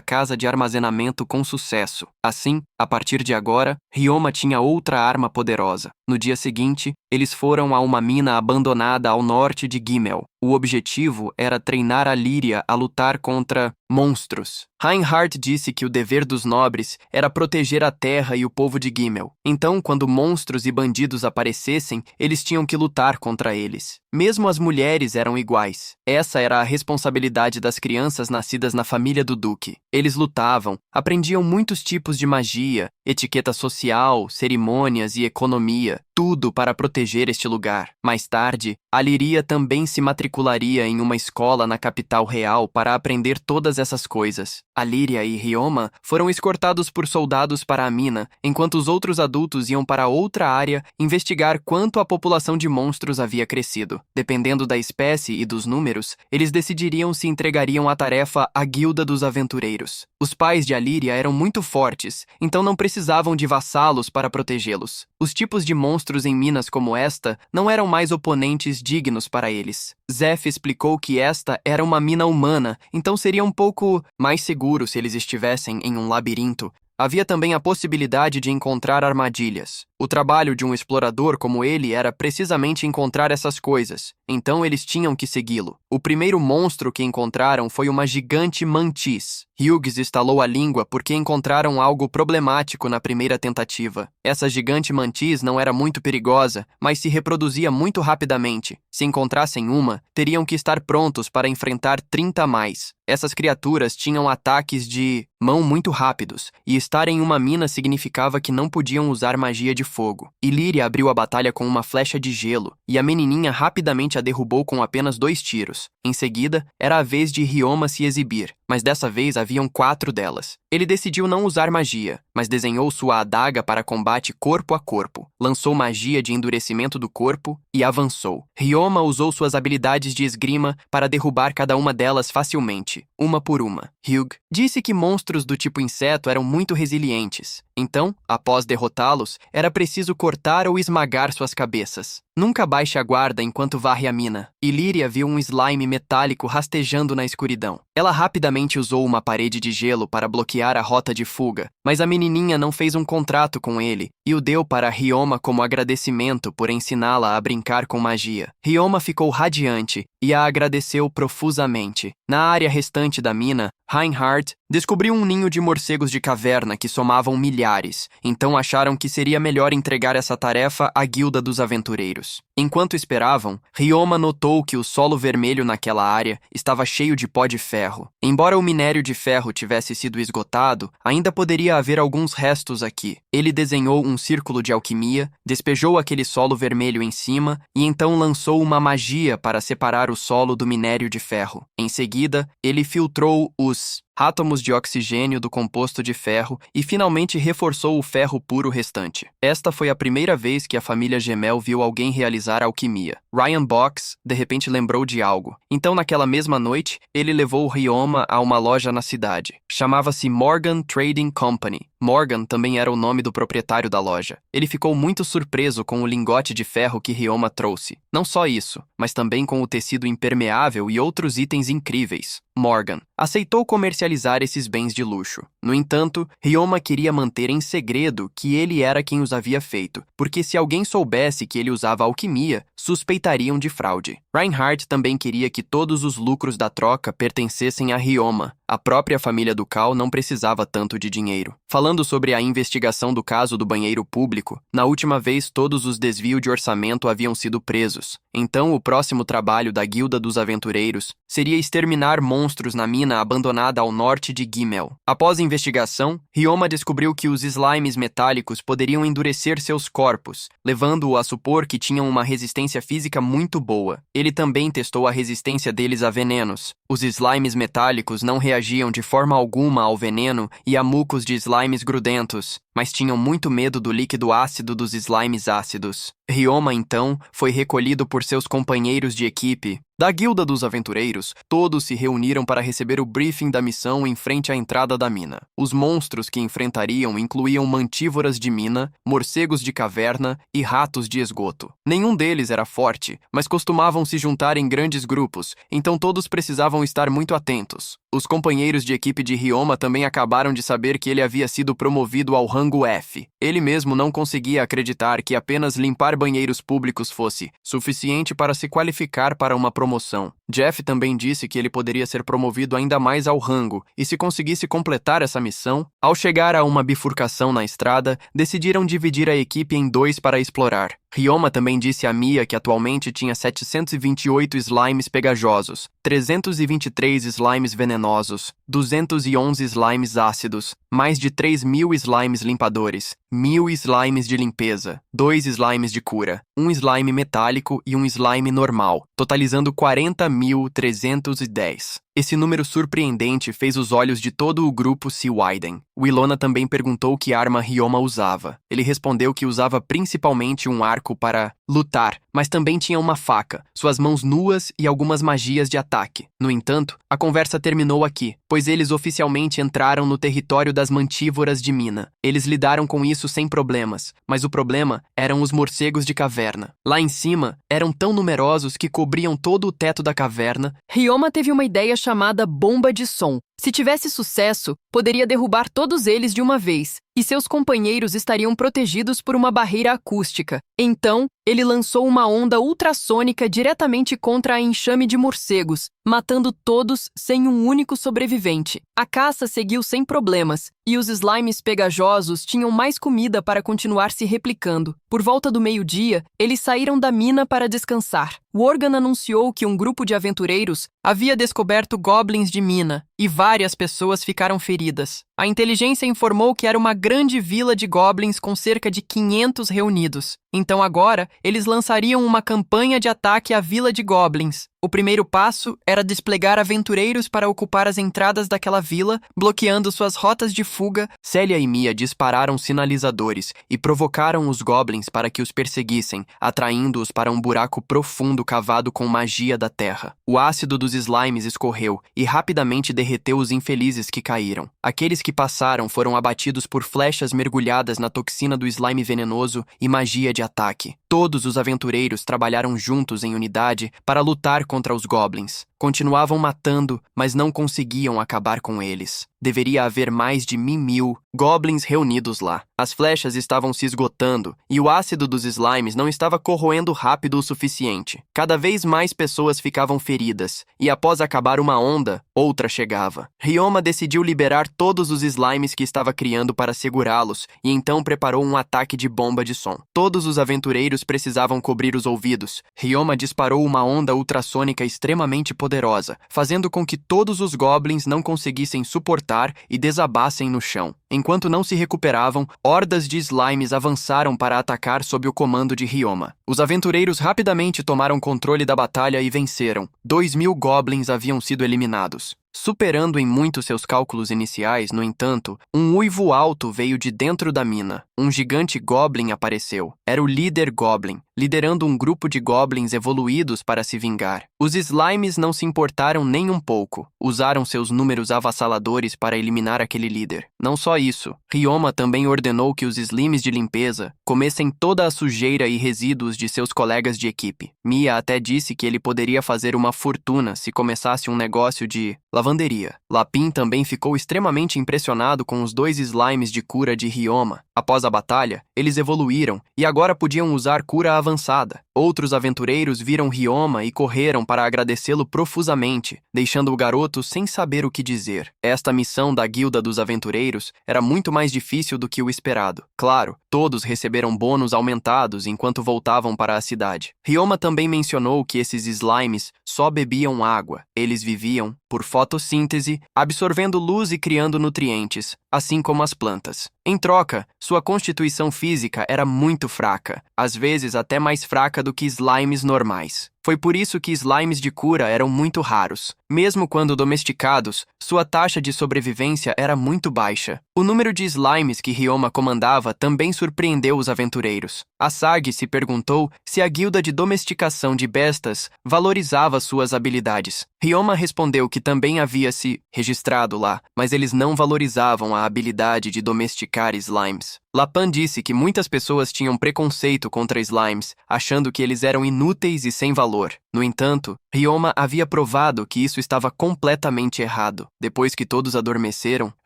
casa de armazenamento com sucesso. Assim, a partir de agora, Ryoma tinha outra arma poderosa. No dia seguinte, eles foram a uma mina abandonada ao norte de Gimel. O objetivo era treinar a Lyria a lutar contra monstros. Reinhardt disse que o dever dos nobres era proteger a terra e o povo de Gimel. Então, quando monstros e bandidos aparecessem, eles tinham que lutar contra eles. Mesmo as mulheres eram iguais. Essa era a responsabilidade das crianças nascidas na família do duque. Eles lutavam, aprendiam muitos tipos de magia, etiqueta social, cerimônias e economia, tudo para proteger este lugar. Mais tarde, a Lyria também se matricularia em uma escola na capital real para aprender todas essas coisas. A Lyria e Ryoma foram escortados por soldados para a mina, enquanto os outros adultos iam para outra área investigar quanto a população de monstros havia crescido. Dependendo da espécie e dos números, eles decidiriam se entregariam a tarefa à Guilda dos Aventureiros. Os pais de Lyria eram muito fortes, então não precisavam de vassalos para protegê-los. Os tipos de monstros em minas como esta não eram mais oponentes dignos para eles. Zeph explicou que esta era uma mina humana, então seria um pouco mais seguro se eles estivessem em um labirinto. Havia também a possibilidade de encontrar armadilhas. O trabalho de um explorador como ele era precisamente encontrar essas coisas, então eles tinham que segui-lo. O primeiro monstro que encontraram foi uma gigante mantis. Hughes estalou a língua porque encontraram algo problemático na primeira tentativa. Essa gigante mantis não era muito perigosa, mas se reproduzia muito rapidamente. Se encontrassem uma, teriam que estar prontos para enfrentar 30 mais. Essas criaturas tinham ataques de mão muito rápidos, e estar em uma mina significava que não podiam usar magia de fogo. Lyria abriu a batalha com uma flecha de gelo, e a menininha rapidamente a derrubou com apenas 2 tiros. Em seguida, era a vez de Ryoma se exibir, mas dessa vez haviam 4 delas. Ele decidiu não usar magia, mas desenhou sua adaga para combate corpo a corpo, lançou magia de endurecimento do corpo e avançou. Ryoma usou suas habilidades de esgrima para derrubar cada uma delas facilmente, uma por uma. Hugh disse que monstros do tipo inseto eram muito resilientes, então, após derrotá-los, era preciso cortar ou esmagar suas cabeças. Nunca baixe a guarda enquanto varre a mina. Lyria viu um slime metálico rastejando na escuridão. Ela rapidamente usou uma parede de gelo para bloquear a rota de fuga, mas a menininha não fez um contrato com ele e o deu para Ryoma como agradecimento por ensiná-la a brincar com magia. Ryoma ficou radiante e a agradeceu profusamente. Na área restante da mina, Reinhardt descobriu um ninho de morcegos de caverna que somavam milhares, então acharam que seria melhor entregar essa tarefa à Guilda dos Aventureiros. Enquanto esperavam, Ryoma notou que o solo vermelho naquela área estava cheio de pó de ferro. Embora o minério de ferro tivesse sido esgotado, ainda poderia haver alguns restos aqui. Ele desenhou um círculo de alquimia, despejou aquele solo vermelho em cima e então lançou uma magia para separar o solo do minério de ferro. Em seguida, ele filtrou os átomos de oxigênio do composto de ferro e finalmente reforçou o ferro puro restante. Esta foi a primeira vez que a família Gemel viu alguém realizar alquimia. Ryan Box, de repente, lembrou de algo. Então, naquela mesma noite, ele levou Ryoma a uma loja na cidade. Chamava-se Morgan Trading Company. Morgan também era o nome do proprietário da loja. Ele ficou muito surpreso com o lingote de ferro que Ryoma trouxe. Não só isso, mas também com o tecido impermeável e outros itens incríveis. Morgan aceitou comercializar esses bens de luxo. No entanto, Ryoma queria manter em segredo que ele era quem os havia feito, porque se alguém soubesse que ele usava alquimia, suspeitariam de fraude. Reinhardt também queria que todos os lucros da troca pertencessem a Ryoma. A própria família do Cal não precisava tanto de dinheiro. Falando sobre a investigação do caso do banheiro público, na última vez todos os desvios de orçamento haviam sido presos. Então, o próximo trabalho da Guilda dos Aventureiros seria exterminar monstros na mina abandonada ao norte de Gimel. Após a investigação, Ryoma descobriu que os slimes metálicos poderiam endurecer seus corpos, levando-o a supor que tinham uma resistência física muito boa. Ele também testou a resistência deles a venenos. Os slimes metálicos não reagiam de forma alguma ao veneno e a mucos de slimes grudentos, mas tinham muito medo do líquido ácido dos slimes ácidos. Ryoma, então, foi recolhido por seus companheiros de equipe. Da Guilda dos Aventureiros, todos se reuniram para receber o briefing da missão em frente à entrada da mina. Os monstros que enfrentariam incluíam mantívoras de mina, morcegos de caverna e ratos de esgoto. Nenhum deles era forte, mas costumavam se juntar em grandes grupos, então todos precisavam estar muito atentos. Os companheiros de equipe de Ryoma também acabaram de saber que ele havia sido promovido ao rango F. Ele mesmo não conseguia acreditar que apenas limpar banheiros públicos fosse suficiente para se qualificar para uma promoção. Jeff também disse que ele poderia ser promovido ainda mais ao rango, e se conseguisse completar essa missão, ao chegar a uma bifurcação na estrada, decidiram dividir a equipe em dois para explorar. Ryoma também disse a Mia que atualmente tinha 728 slimes pegajosos, 323 slimes venenosos, 211 slimes ácidos, mais de 3.000 slimes limpadores, 1.000 slimes de limpeza, 2 slimes de cura, um slime metálico e um slime normal, totalizando 40.310. Esse número surpreendente fez os olhos de todo o grupo se widem. Willona também perguntou que arma Ryoma usava. Ele respondeu que usava principalmente um arco para lutar, mas também tinha uma faca, suas mãos nuas e algumas magias de ataque. No entanto, a conversa terminou aqui, pois eles oficialmente entraram no território das mantívoras de mina. Eles lidaram com isso sem problemas, mas o problema eram os morcegos de caverna. Lá em cima, eram tão numerosos que cobriam todo o teto da caverna. Ryoma teve uma ideia chamada bomba de som. Se tivesse sucesso, poderia derrubar todos eles de uma vez, e seus companheiros estariam protegidos por uma barreira acústica. Então, ele lançou uma onda ultrassônica diretamente contra a enxame de morcegos, matando todos sem um único sobrevivente. A caça seguiu sem problemas, e os slimes pegajosos tinham mais comida para continuar se replicando. Por volta do meio-dia, eles saíram da mina para descansar. Worgan anunciou que um grupo de aventureiros havia descoberto goblins de mina, e várias pessoas ficaram feridas. A inteligência informou que era uma grande vila de goblins com cerca de 500 reunidos. Então agora, eles lançariam uma campanha de ataque à vila de goblins. O primeiro passo era desplegar aventureiros para ocupar as entradas daquela vila, bloqueando suas rotas de fuga. Celia e Mia dispararam sinalizadores e provocaram os goblins para que os perseguissem, atraindo-os para um buraco profundo cavado com magia da terra. O ácido dos slimes escorreu e rapidamente derreteu os infelizes que caíram. Aqueles que passaram foram abatidos por flechas mergulhadas na toxina do slime venenoso e magia de ataque. Todos os aventureiros trabalharam juntos em unidade para lutar contra os goblins. Continuavam matando, mas não conseguiam acabar com eles. Deveria haver mais de 1.000 goblins reunidos lá. As flechas estavam se esgotando e o ácido dos slimes não estava corroendo rápido o suficiente. Cada vez mais pessoas ficavam feridas, e após acabar uma onda, outra chegava. Ryoma decidiu liberar todos os slimes que estava criando para segurá-los e então preparou um ataque de bomba de som. Todos os aventureiros precisavam cobrir os ouvidos. Ryoma disparou uma onda ultrassônica extremamente poderosa, fazendo com que todos os goblins não conseguissem suportar e desabassem no chão. Enquanto não se recuperavam, hordas de slimes avançaram para atacar sob o comando de Ryoma. Os aventureiros rapidamente tomaram controle da batalha e venceram. 2.000 goblins haviam sido eliminados. Superando em muito seus cálculos iniciais, no entanto, um uivo alto veio de dentro da mina. Um gigante goblin apareceu. Era o líder goblin, liderando um grupo de goblins evoluídos para se vingar. Os slimes não se importaram nem um pouco. Usaram seus números avassaladores para eliminar aquele líder. Não só isso, Ryoma também ordenou que os slimes de limpeza comessem toda a sujeira e resíduos de seus colegas de equipe. Mia até disse que ele poderia fazer uma fortuna se começasse um negócio de lavanderia. Lapin também ficou extremamente impressionado com os 2 slimes de cura de Ryoma. Após a batalha, eles evoluíram e agora podiam usar cura avançada. Outros aventureiros viram Ryoma e correram para agradecê-lo profusamente, deixando o garoto sem saber o que dizer. Esta missão da Guilda dos Aventureiros era muito mais difícil do que o esperado. Claro, todos receberam bônus aumentados enquanto voltavam para a cidade. Ryoma também mencionou que esses slimes só bebiam água. Eles viviam por fotossíntese, absorvendo luz e criando nutrientes, assim como as plantas. Em troca, sua constituição física era muito fraca, às vezes até mais fraca do que slimes normais. Foi por isso que slimes de cura eram muito raros. Mesmo quando domesticados, sua taxa de sobrevivência era muito baixa. O número de slimes que Ryoma comandava também surpreendeu os aventureiros. Asagi se perguntou se a guilda de domesticação de bestas valorizava suas habilidades. Ryoma respondeu que também havia se registrado lá, mas eles não valorizavam a habilidade de domesticar slimes. Lapan disse que muitas pessoas tinham preconceito contra slimes, achando que eles eram inúteis e sem valor. No entanto, Ryoma havia provado que isso estava completamente errado. Depois que todos adormeceram,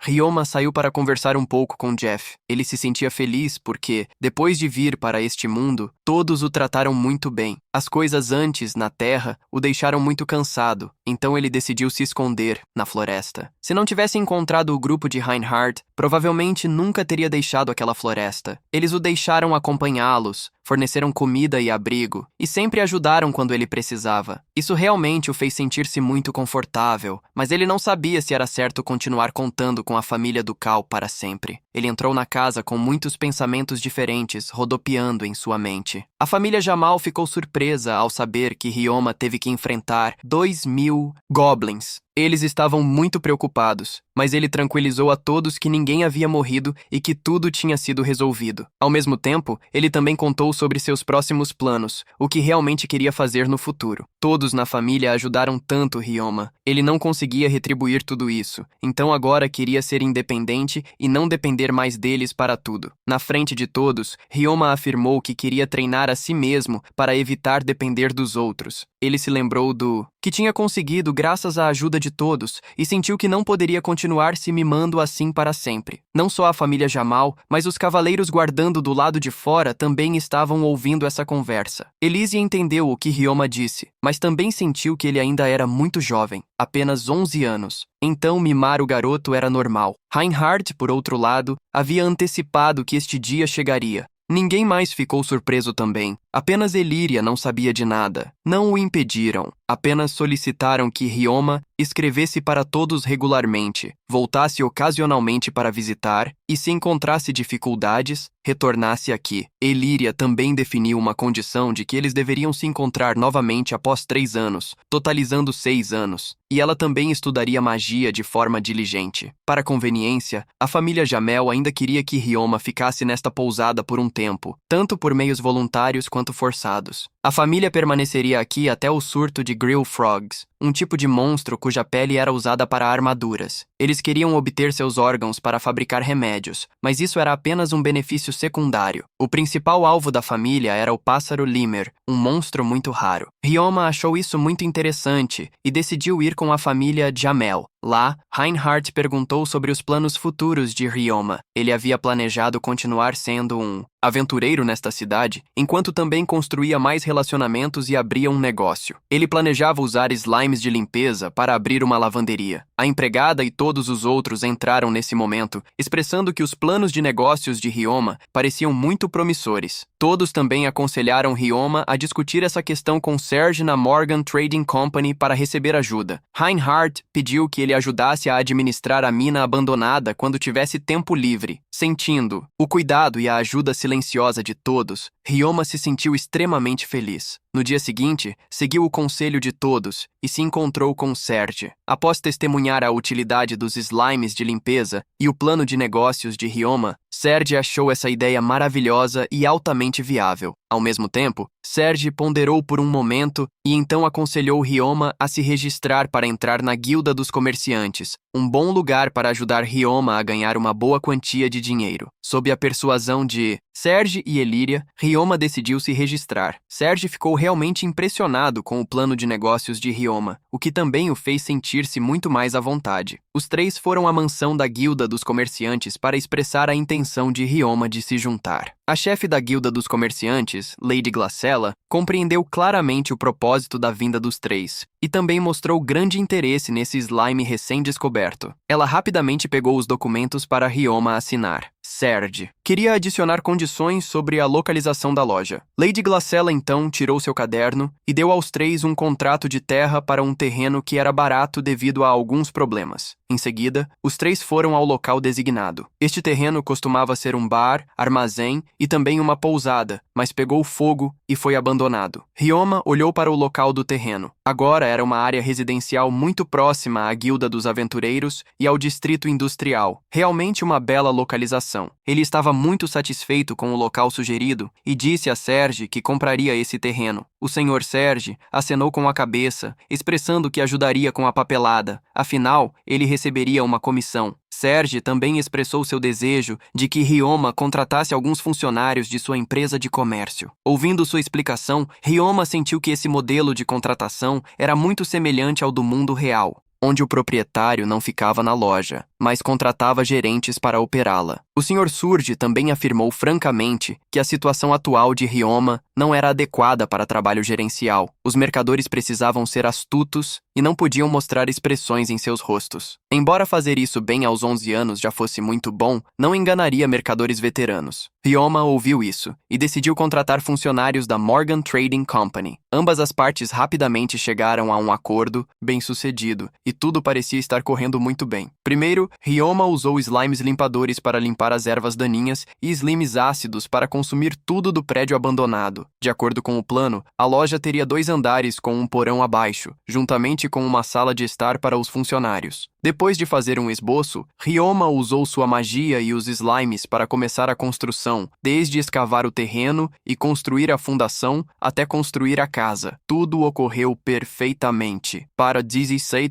Ryoma saiu para conversar um pouco com Jeff. Ele se sentia feliz porque, depois de vir para este mundo, todos o trataram muito bem. As coisas antes, na Terra, o deixaram muito cansado, então ele decidiu se esconder na floresta. Se não tivesse encontrado o grupo de Reinhardt, provavelmente nunca teria deixado aquela floresta. Eles o deixaram acompanhá-los, forneceram comida e abrigo, e sempre ajudaram quando ele precisava. Isso realmente o fez sentir-se muito confortável, mas ele não sabia se era certo continuar contando com a família do Cal para sempre. Ele entrou na casa com muitos pensamentos diferentes rodopiando em sua mente. A família Jamal ficou surpresa ao saber que Ryoma teve que enfrentar 2.000 goblins. Eles estavam muito preocupados, mas ele tranquilizou a todos que ninguém havia morrido e que tudo tinha sido resolvido. Ao mesmo tempo, ele também contou sobre seus próximos planos, o que realmente queria fazer no futuro. Todos na família ajudaram tanto Ryoma. Ele não conseguia retribuir tudo isso, então agora queria ser independente e não depender mais deles para tudo. Na frente de todos, Ryoma afirmou que queria treinar a si mesmo para evitar depender dos outros. Ele se lembrou do que tinha conseguido graças à ajuda de todos e sentiu que não poderia continuar se mimando assim para sempre. Não só a família Jamal, mas os cavaleiros guardando do lado de fora também estavam ouvindo essa conversa. Elise entendeu o que Ryoma disse, mas também sentiu que ele ainda era muito jovem, apenas 11 anos. Então mimar o garoto era normal. Reinhardt, por outro lado, havia antecipado que este dia chegaria. Ninguém mais ficou surpreso também. Apenas Elíria não sabia de nada. Não o impediram. Apenas solicitaram que Ryoma escrevesse para todos regularmente, voltasse ocasionalmente para visitar e, se encontrasse dificuldades, retornasse aqui. Elíria também definiu uma condição de que eles deveriam se encontrar novamente após 3 anos, totalizando 6 anos, e ela também estudaria magia de forma diligente. Para conveniência, a família Jamel ainda queria que Ryoma ficasse nesta pousada por um tempo, tanto por meios voluntários quanto forçados. A família permaneceria aqui até o surto de Grill Frogs, um tipo de monstro cuja pele era usada para armaduras. Eles queriam obter seus órgãos para fabricar remédios, mas isso era apenas um benefício secundário. O principal alvo da família era o pássaro Lemur, um monstro muito raro. Ryoma achou isso muito interessante e decidiu ir com a família Jamel. Lá, Reinhardt perguntou sobre os planos futuros de Ryoma. Ele havia planejado continuar sendo um aventureiro nesta cidade, enquanto também construía mais relacionamentos e abria um negócio. Ele planejava usar slimes de limpeza para abrir uma lavanderia. A empregada e todos os outros entraram nesse momento, expressando que os planos de negócios de Ryoma pareciam muito promissores. Todos também aconselharam Ryoma a discutir essa questão com Serge na Morgan Trading Company para receber ajuda. Reinhardt pediu que ele ajudasse a administrar a mina abandonada quando tivesse tempo livre. Sentindo o cuidado e a ajuda silenciosa de todos, Ryoma se sentiu extremamente feliz. No dia seguinte, seguiu o conselho de todos e se encontrou com Serge. Após testemunhar a utilidade dos slimes de limpeza e o plano de negócios de Ryoma, Serge achou essa ideia maravilhosa e altamente viável. Ao mesmo tempo, Serge ponderou por um momento e então aconselhou Ryoma a se registrar para entrar na Guilda dos Comerciantes, um bom lugar para ajudar Ryoma a ganhar uma boa quantia de dinheiro. Sob a persuasão de Serge e Elíria, Ryoma decidiu se registrar. Serge ficou realmente impressionado com o plano de negócios de Ryoma, o que também o fez sentir-se muito mais à vontade. Os três foram à mansão da Guilda dos Comerciantes para expressar a intenção de Ryoma de se juntar. A chefe da Guilda dos Comerciantes, Lady Glacella, compreendeu claramente o propósito da vinda dos três e também mostrou grande interesse nesse slime recém-descoberto. Ela rapidamente pegou os documentos para Ryoma assinar. Serge queria adicionar condições sobre a localização da loja. Lady Glacella então tirou seu caderno e deu aos três um contrato de terra para um terreno que era barato devido a alguns problemas. Em seguida, os três foram ao local designado. Este terreno costumava ser um bar, armazém e também uma pousada, mas pegou fogo e foi abandonado. Ryoma olhou para o local do terreno. Agora era uma área residencial muito próxima à Guilda dos Aventureiros e ao distrito industrial. Realmente uma bela localização. Ele estava muito satisfeito com o local sugerido e disse a Serge que compraria esse terreno. O senhor Serge acenou com a cabeça, expressando que ajudaria com a papelada. Afinal, ele receberia uma comissão. Serge também expressou seu desejo de que Ryoma contratasse alguns funcionários de sua empresa de comércio. Ouvindo sua explicação, Ryoma sentiu que esse modelo de contratação era muito semelhante ao do mundo real, onde o proprietário não ficava na loja, mas contratava gerentes para operá-la. O Sr. Surge também afirmou francamente que a situação atual de Ryoma não era adequada para trabalho gerencial. Os mercadores precisavam ser astutos e não podiam mostrar expressões em seus rostos. Embora fazer isso bem aos 11 anos já fosse muito bom, não enganaria mercadores veteranos. Ryoma ouviu isso e decidiu contratar funcionários da Morgan Trading Company. Ambas as partes rapidamente chegaram a um acordo bem-sucedido e tudo parecia estar correndo muito bem. Primeiro, Ryoma usou slimes limpadores para limpar as ervas daninhas e slimes ácidos para consumir tudo do prédio abandonado. De acordo com o plano, a loja teria 2 andares com um porão abaixo, juntamente com uma sala de estar para os funcionários. Depois de fazer um esboço, Ryoma usou sua magia e os slimes para começar a construção, desde escavar o terreno e construir a fundação até construir a casa. Tudo ocorreu perfeitamente. Para 16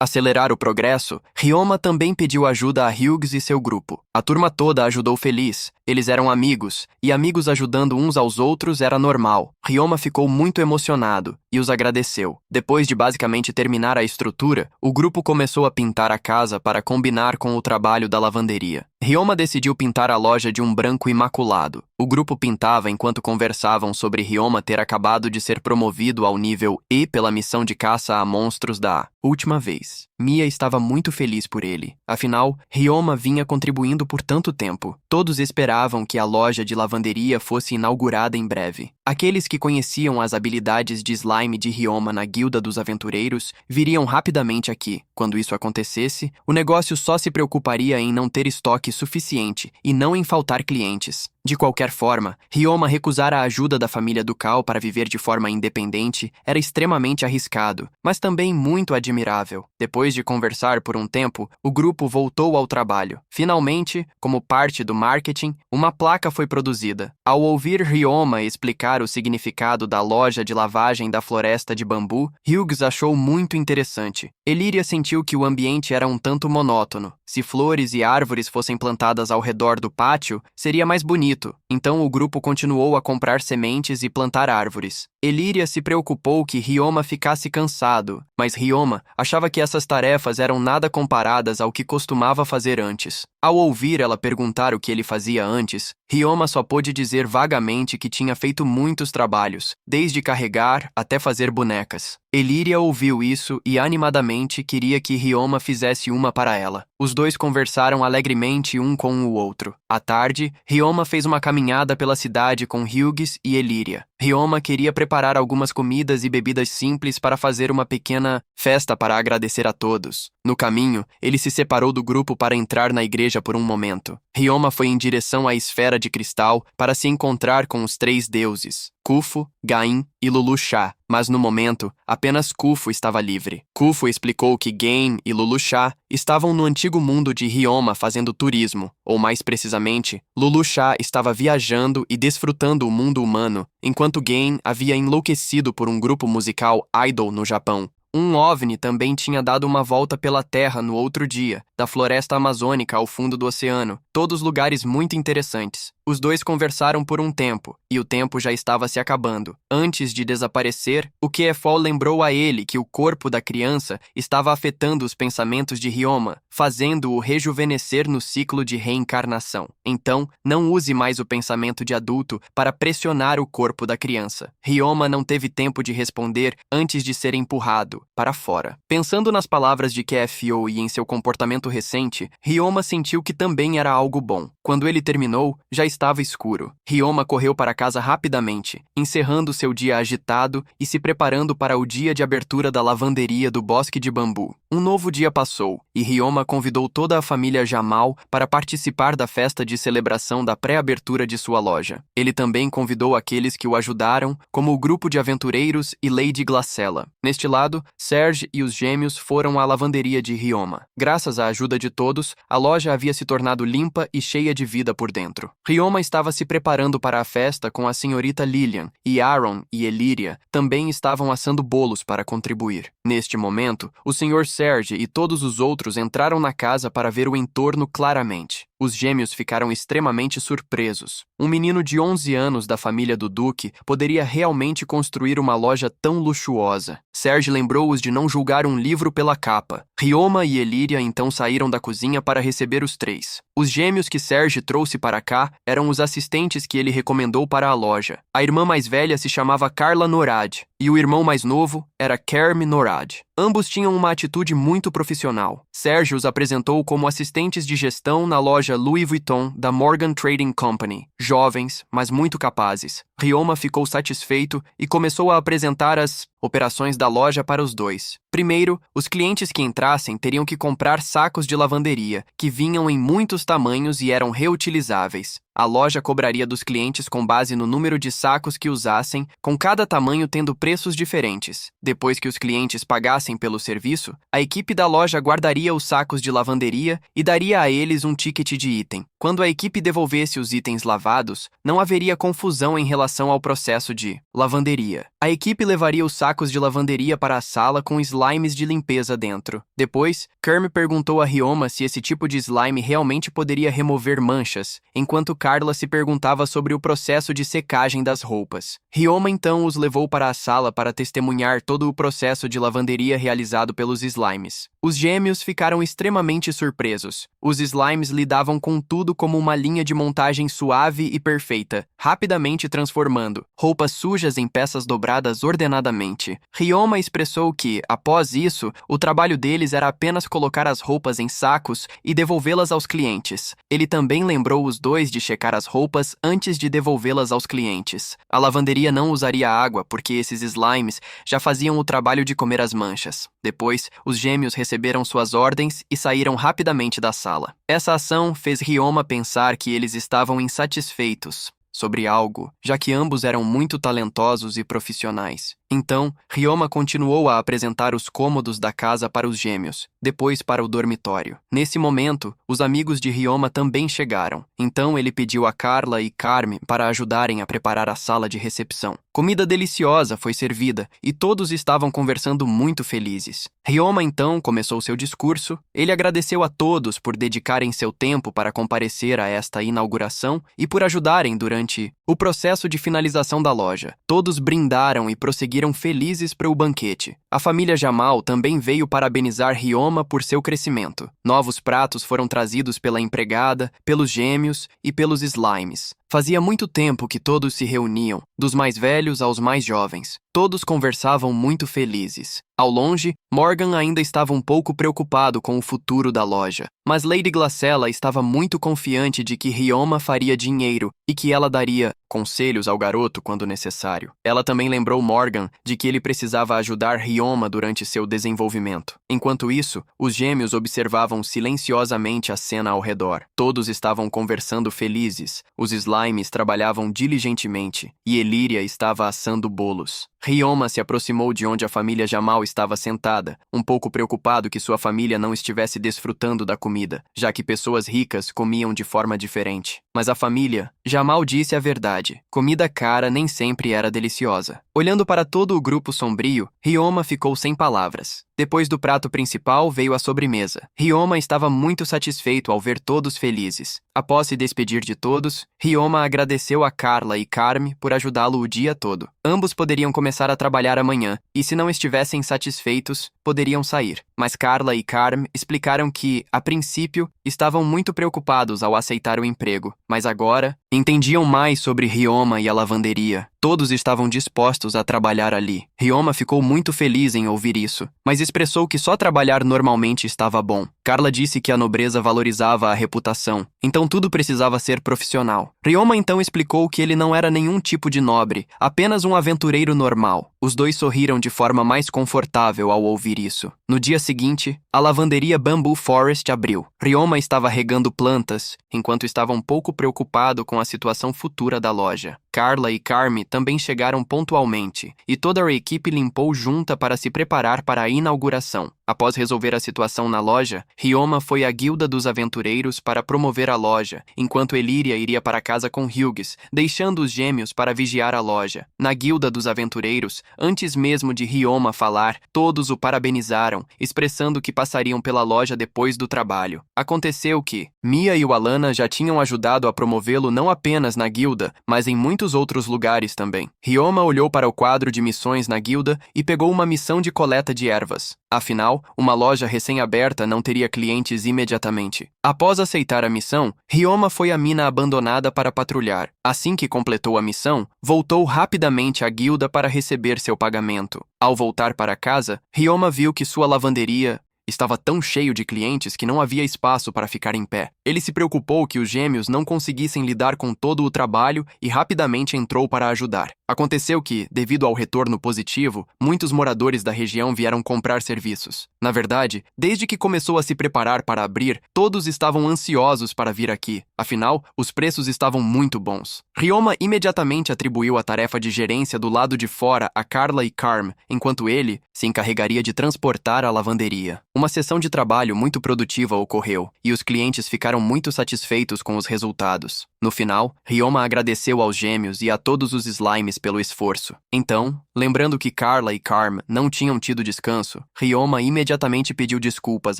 acelerar o progresso, Ryoma também pediu ajuda a Hughes e seu grupo. A turma toda ajudou feliz. Eles eram amigos, e amigos ajudando uns aos outros era normal. Ryoma ficou muito emocionado e os agradeceu. Depois de basicamente terminar a estrutura, o grupo começou a pintar a casa para combinar com o trabalho da lavanderia. Ryoma decidiu pintar a loja de um branco imaculado. O grupo pintava enquanto conversavam sobre Ryoma ter acabado de ser promovido ao nível E pela missão de caça a monstros da última vez. Mia estava muito feliz por ele. Afinal, Ryoma vinha contribuindo por tanto tempo. Todos esperavam que a loja de lavanderia fosse inaugurada em breve. Aqueles que conheciam as habilidades de slime de Ryoma na Guilda dos Aventureiros viriam rapidamente aqui. Quando isso acontecesse, o negócio só se preocuparia em não ter estoque suficiente e não em faltar clientes. De qualquer forma, Ryoma recusar a ajuda da família ducal para viver de forma independente era extremamente arriscado, mas também muito admirável. Depois de conversar por um tempo, o grupo voltou ao trabalho. Finalmente, como parte do marketing, uma placa foi produzida. Ao ouvir Ryoma explicar o significado da loja de lavagem da floresta de bambu, Hughes achou muito interessante. Elíria sentiu que o ambiente era um tanto monótono. Se flores e árvores fossem plantadas ao redor do pátio, seria mais bonito. Então o grupo continuou a comprar sementes e plantar árvores. Elíria se preocupou que Ryoma ficasse cansado, mas Ryoma achava que essas tarefas eram nada comparadas ao que costumava fazer antes. Ao ouvir ela perguntar o que ele fazia antes, Ryoma só pôde dizer vagamente que tinha feito muitos trabalhos, desde carregar até fazer bonecas. Elíria ouviu isso e animadamente queria que Ryoma fizesse uma para ela. Os dois conversaram alegremente um com o outro. À tarde, Ryoma fez uma caminhada pela cidade com Hughes e Elíria. Ryoma queria preparar algumas comidas e bebidas simples para fazer uma pequena festa para agradecer a todos. No caminho, ele se separou do grupo para entrar na igreja por um momento. Ryoma foi em direção à esfera de cristal para se encontrar com os três deuses, Khufu, Gain e Lulu-Sha, mas no momento, apenas Khufu estava livre. Khufu explicou que Gain e Lulu-Sha estavam no antigo mundo de Ryoma fazendo turismo, ou mais precisamente, Lulu-Sha estava viajando e desfrutando o mundo humano, enquanto Gain havia enlouquecido por um grupo musical idol no Japão. Um OVNI também tinha dado uma volta pela Terra no outro dia, da floresta amazônica ao fundo do oceano, todos lugares muito interessantes. Os dois conversaram por um tempo, e o tempo já estava se acabando. Antes de desaparecer, o Kefol lembrou a ele que o corpo da criança estava afetando os pensamentos de Ryoma, fazendo-o rejuvenescer no ciclo de reencarnação. Então, não use mais o pensamento de adulto para pressionar o corpo da criança. Ryoma não teve tempo de responder antes de ser empurrado para fora. Pensando nas palavras de Kefo e em seu comportamento recente, Ryoma sentiu que também era algo bom. Quando ele terminou, já estava escuro. Ryoma correu para casa rapidamente, encerrando seu dia agitado e se preparando para o dia de abertura da lavanderia do Bosque de Bambu. Um novo dia passou, e Ryoma convidou toda a família Jamal para participar da festa de celebração da pré-abertura de sua loja. Ele também convidou aqueles que o ajudaram, como o grupo de aventureiros e Lady Glacella. Neste lado, Serge e os gêmeos foram à lavanderia de Ryoma. Graças à ajuda de todos, a loja havia se tornado limpa e cheia de vida por dentro. Ryoma estava se preparando para a festa com a senhorita Lillian, e Aaron e Elyria também estavam assando bolos para contribuir. Neste momento, o Sr. Serge e todos os outros entraram na casa para ver o entorno claramente. Os gêmeos ficaram extremamente surpresos. Um menino de 11 anos da família do Duque poderia realmente construir uma loja tão luxuosa. Serge lembrou-os de não julgar um livro pela capa. Ryoma e Elyria então saíram da cozinha para receber os três. Os gêmeos que Serge trouxe para cá eram os assistentes que ele recomendou para a loja. A irmã mais velha se chamava Carla Norad, e o irmão mais novo era Kerm Norad. Ambos tinham uma atitude muito profissional. Serge os apresentou como assistentes de gestão na loja Louis Vuitton da Morgan Trading Company. Jovens, mas muito capazes. Ryoma ficou satisfeito e começou a apresentar as operações da loja para os dois. Primeiro, os clientes que entrassem teriam que comprar sacos de lavanderia, que vinham em muitos tamanhos e eram reutilizáveis. A loja cobraria dos clientes com base no número de sacos que usassem, com cada tamanho tendo preços diferentes. Depois que os clientes pagassem pelo serviço, a equipe da loja guardaria os sacos de lavanderia e daria a eles um ticket de item. Quando a equipe devolvesse os itens lavados, não haveria confusão em relação ao processo de lavanderia. A equipe levaria os sacos de lavanderia para a sala com slimes de limpeza dentro. Depois, Kerm perguntou a Ryoma se esse tipo de slime realmente poderia remover manchas, enquanto Carla se perguntava sobre o processo de secagem das roupas. Ryoma então os levou para a sala para testemunhar todo o processo de lavanderia realizado pelos slimes. Os gêmeos ficaram extremamente surpresos. Os slimes lidavam com tudo como uma linha de montagem suave e perfeita, rapidamente transformando roupas sujas em peças dobradas ordenadamente. Ryoma expressou que, após isso, o trabalho deles era apenas colocar as roupas em sacos e devolvê-las aos clientes. Ele também lembrou os dois de checar as roupas antes de devolvê-las aos clientes. A lavanderia não usaria água porque esses slimes já faziam o trabalho de comer as manchas. Depois, os gêmeos receberam suas ordens e saíram rapidamente da sala. Essa ação fez Ryoma pensar que eles estavam insatisfeitos sobre algo, já que ambos eram muito talentosos e profissionais. Então, Ryoma continuou a apresentar os cômodos da casa para os gêmeos, depois para o dormitório. Nesse momento, os amigos de Ryoma também chegaram. Então ele pediu a Carla e Carme para ajudarem a preparar a sala de recepção. Comida deliciosa foi servida e todos estavam conversando muito felizes. Ryoma então começou seu discurso. Ele agradeceu a todos por dedicarem seu tempo para comparecer a esta inauguração e por ajudarem durante o processo de finalização da loja. Todos brindaram e prosseguiram felizes para o banquete. A família Jamal também veio parabenizar Ryoma por seu crescimento. Novos pratos foram trazidos pela empregada, pelos gêmeos e pelos slimes. Fazia muito tempo que todos se reuniam, dos mais velhos aos mais jovens. Todos conversavam muito felizes. Ao longe, Morgan ainda estava um pouco preocupado com o futuro da loja, mas Lady Glycella estava muito confiante de que Ryoma faria dinheiro e que ela daria conselhos ao garoto quando necessário. Ela também lembrou Morgan de que ele precisava ajudar Ryoma durante seu desenvolvimento. Enquanto isso, os gêmeos observavam silenciosamente a cena ao redor. Todos estavam conversando felizes, os slimes trabalhavam diligentemente e Elíria estava assando bolos. Ryoma se aproximou de onde a família Jamal estava sentada, um pouco preocupado que sua família não estivesse desfrutando da comida, já que pessoas ricas comiam de forma diferente. Mas a família, Jamal disse a verdade. Comida cara nem sempre era deliciosa. Olhando para todo o grupo sombrio, Ryoma ficou sem palavras. Depois do prato principal, veio a sobremesa. Ryoma estava muito satisfeito ao ver todos felizes. Após se despedir de todos, Ryoma agradeceu a Carla e Carme por ajudá-lo o dia todo. Ambos poderiam começar a trabalhar amanhã, e se não estivessem satisfeitos, poderiam sair. Mas Carla e Carme explicaram que, a princípio, estavam muito preocupados ao aceitar o emprego, mas agora entendiam mais sobre Ryoma e a lavanderia. Todos estavam dispostos a trabalhar ali. Ryoma ficou muito feliz em ouvir isso, mas expressou que só trabalhar normalmente estava bom. Carla disse que a nobreza valorizava a reputação, então tudo precisava ser profissional. Ryoma então explicou que ele não era nenhum tipo de nobre, apenas um aventureiro normal. Os dois sorriram de forma mais confortável ao ouvir isso. No dia seguinte, a lavanderia Bamboo Forest abriu. Ryoma estava regando plantas, enquanto estava um pouco preocupado com a situação futura da loja. Carla e Carme também chegaram pontualmente, e toda a equipe limpou junta para se preparar para a inauguração. Após resolver a situação na loja, Ryoma foi à Guilda dos Aventureiros para promover a loja, enquanto Elíria iria para casa com Hughes, deixando os gêmeos para vigiar a loja. Na Guilda dos Aventureiros, antes mesmo de Ryoma falar, todos o parabenizaram, expressando que passariam pela loja depois do trabalho. Aconteceu que Mia e o Alana já tinham ajudado a promovê-lo não apenas na guilda, mas em muitos outros lugares também. Ryoma olhou para o quadro de missões na guilda e pegou uma missão de coleta de ervas. Afinal, uma loja recém-aberta não teria clientes imediatamente. Após aceitar a missão, Ryoma foi à mina abandonada para patrulhar. Assim que completou a missão, voltou rapidamente à guilda para receber seu pagamento. Ao voltar para casa, Ryoma viu que sua lavanderia estava tão cheio de clientes que não havia espaço para ficar em pé. Ele se preocupou que os gêmeos não conseguissem lidar com todo o trabalho e rapidamente entrou para ajudar. Aconteceu que, devido ao retorno positivo, muitos moradores da região vieram comprar serviços. Na verdade, desde que começou a se preparar para abrir, todos estavam ansiosos para vir aqui. Afinal, os preços estavam muito bons. Ryoma imediatamente atribuiu a tarefa de gerência do lado de fora a Carla e Carme, enquanto ele se encarregaria de transportar a lavanderia. Uma sessão de trabalho muito produtiva ocorreu, e os clientes ficaram muito satisfeitos com os resultados. No final, Ryoma agradeceu aos gêmeos e a todos os slimes pelo esforço. Então, lembrando que Carla e Carme não tinham tido descanso, Ryoma imediatamente pediu desculpas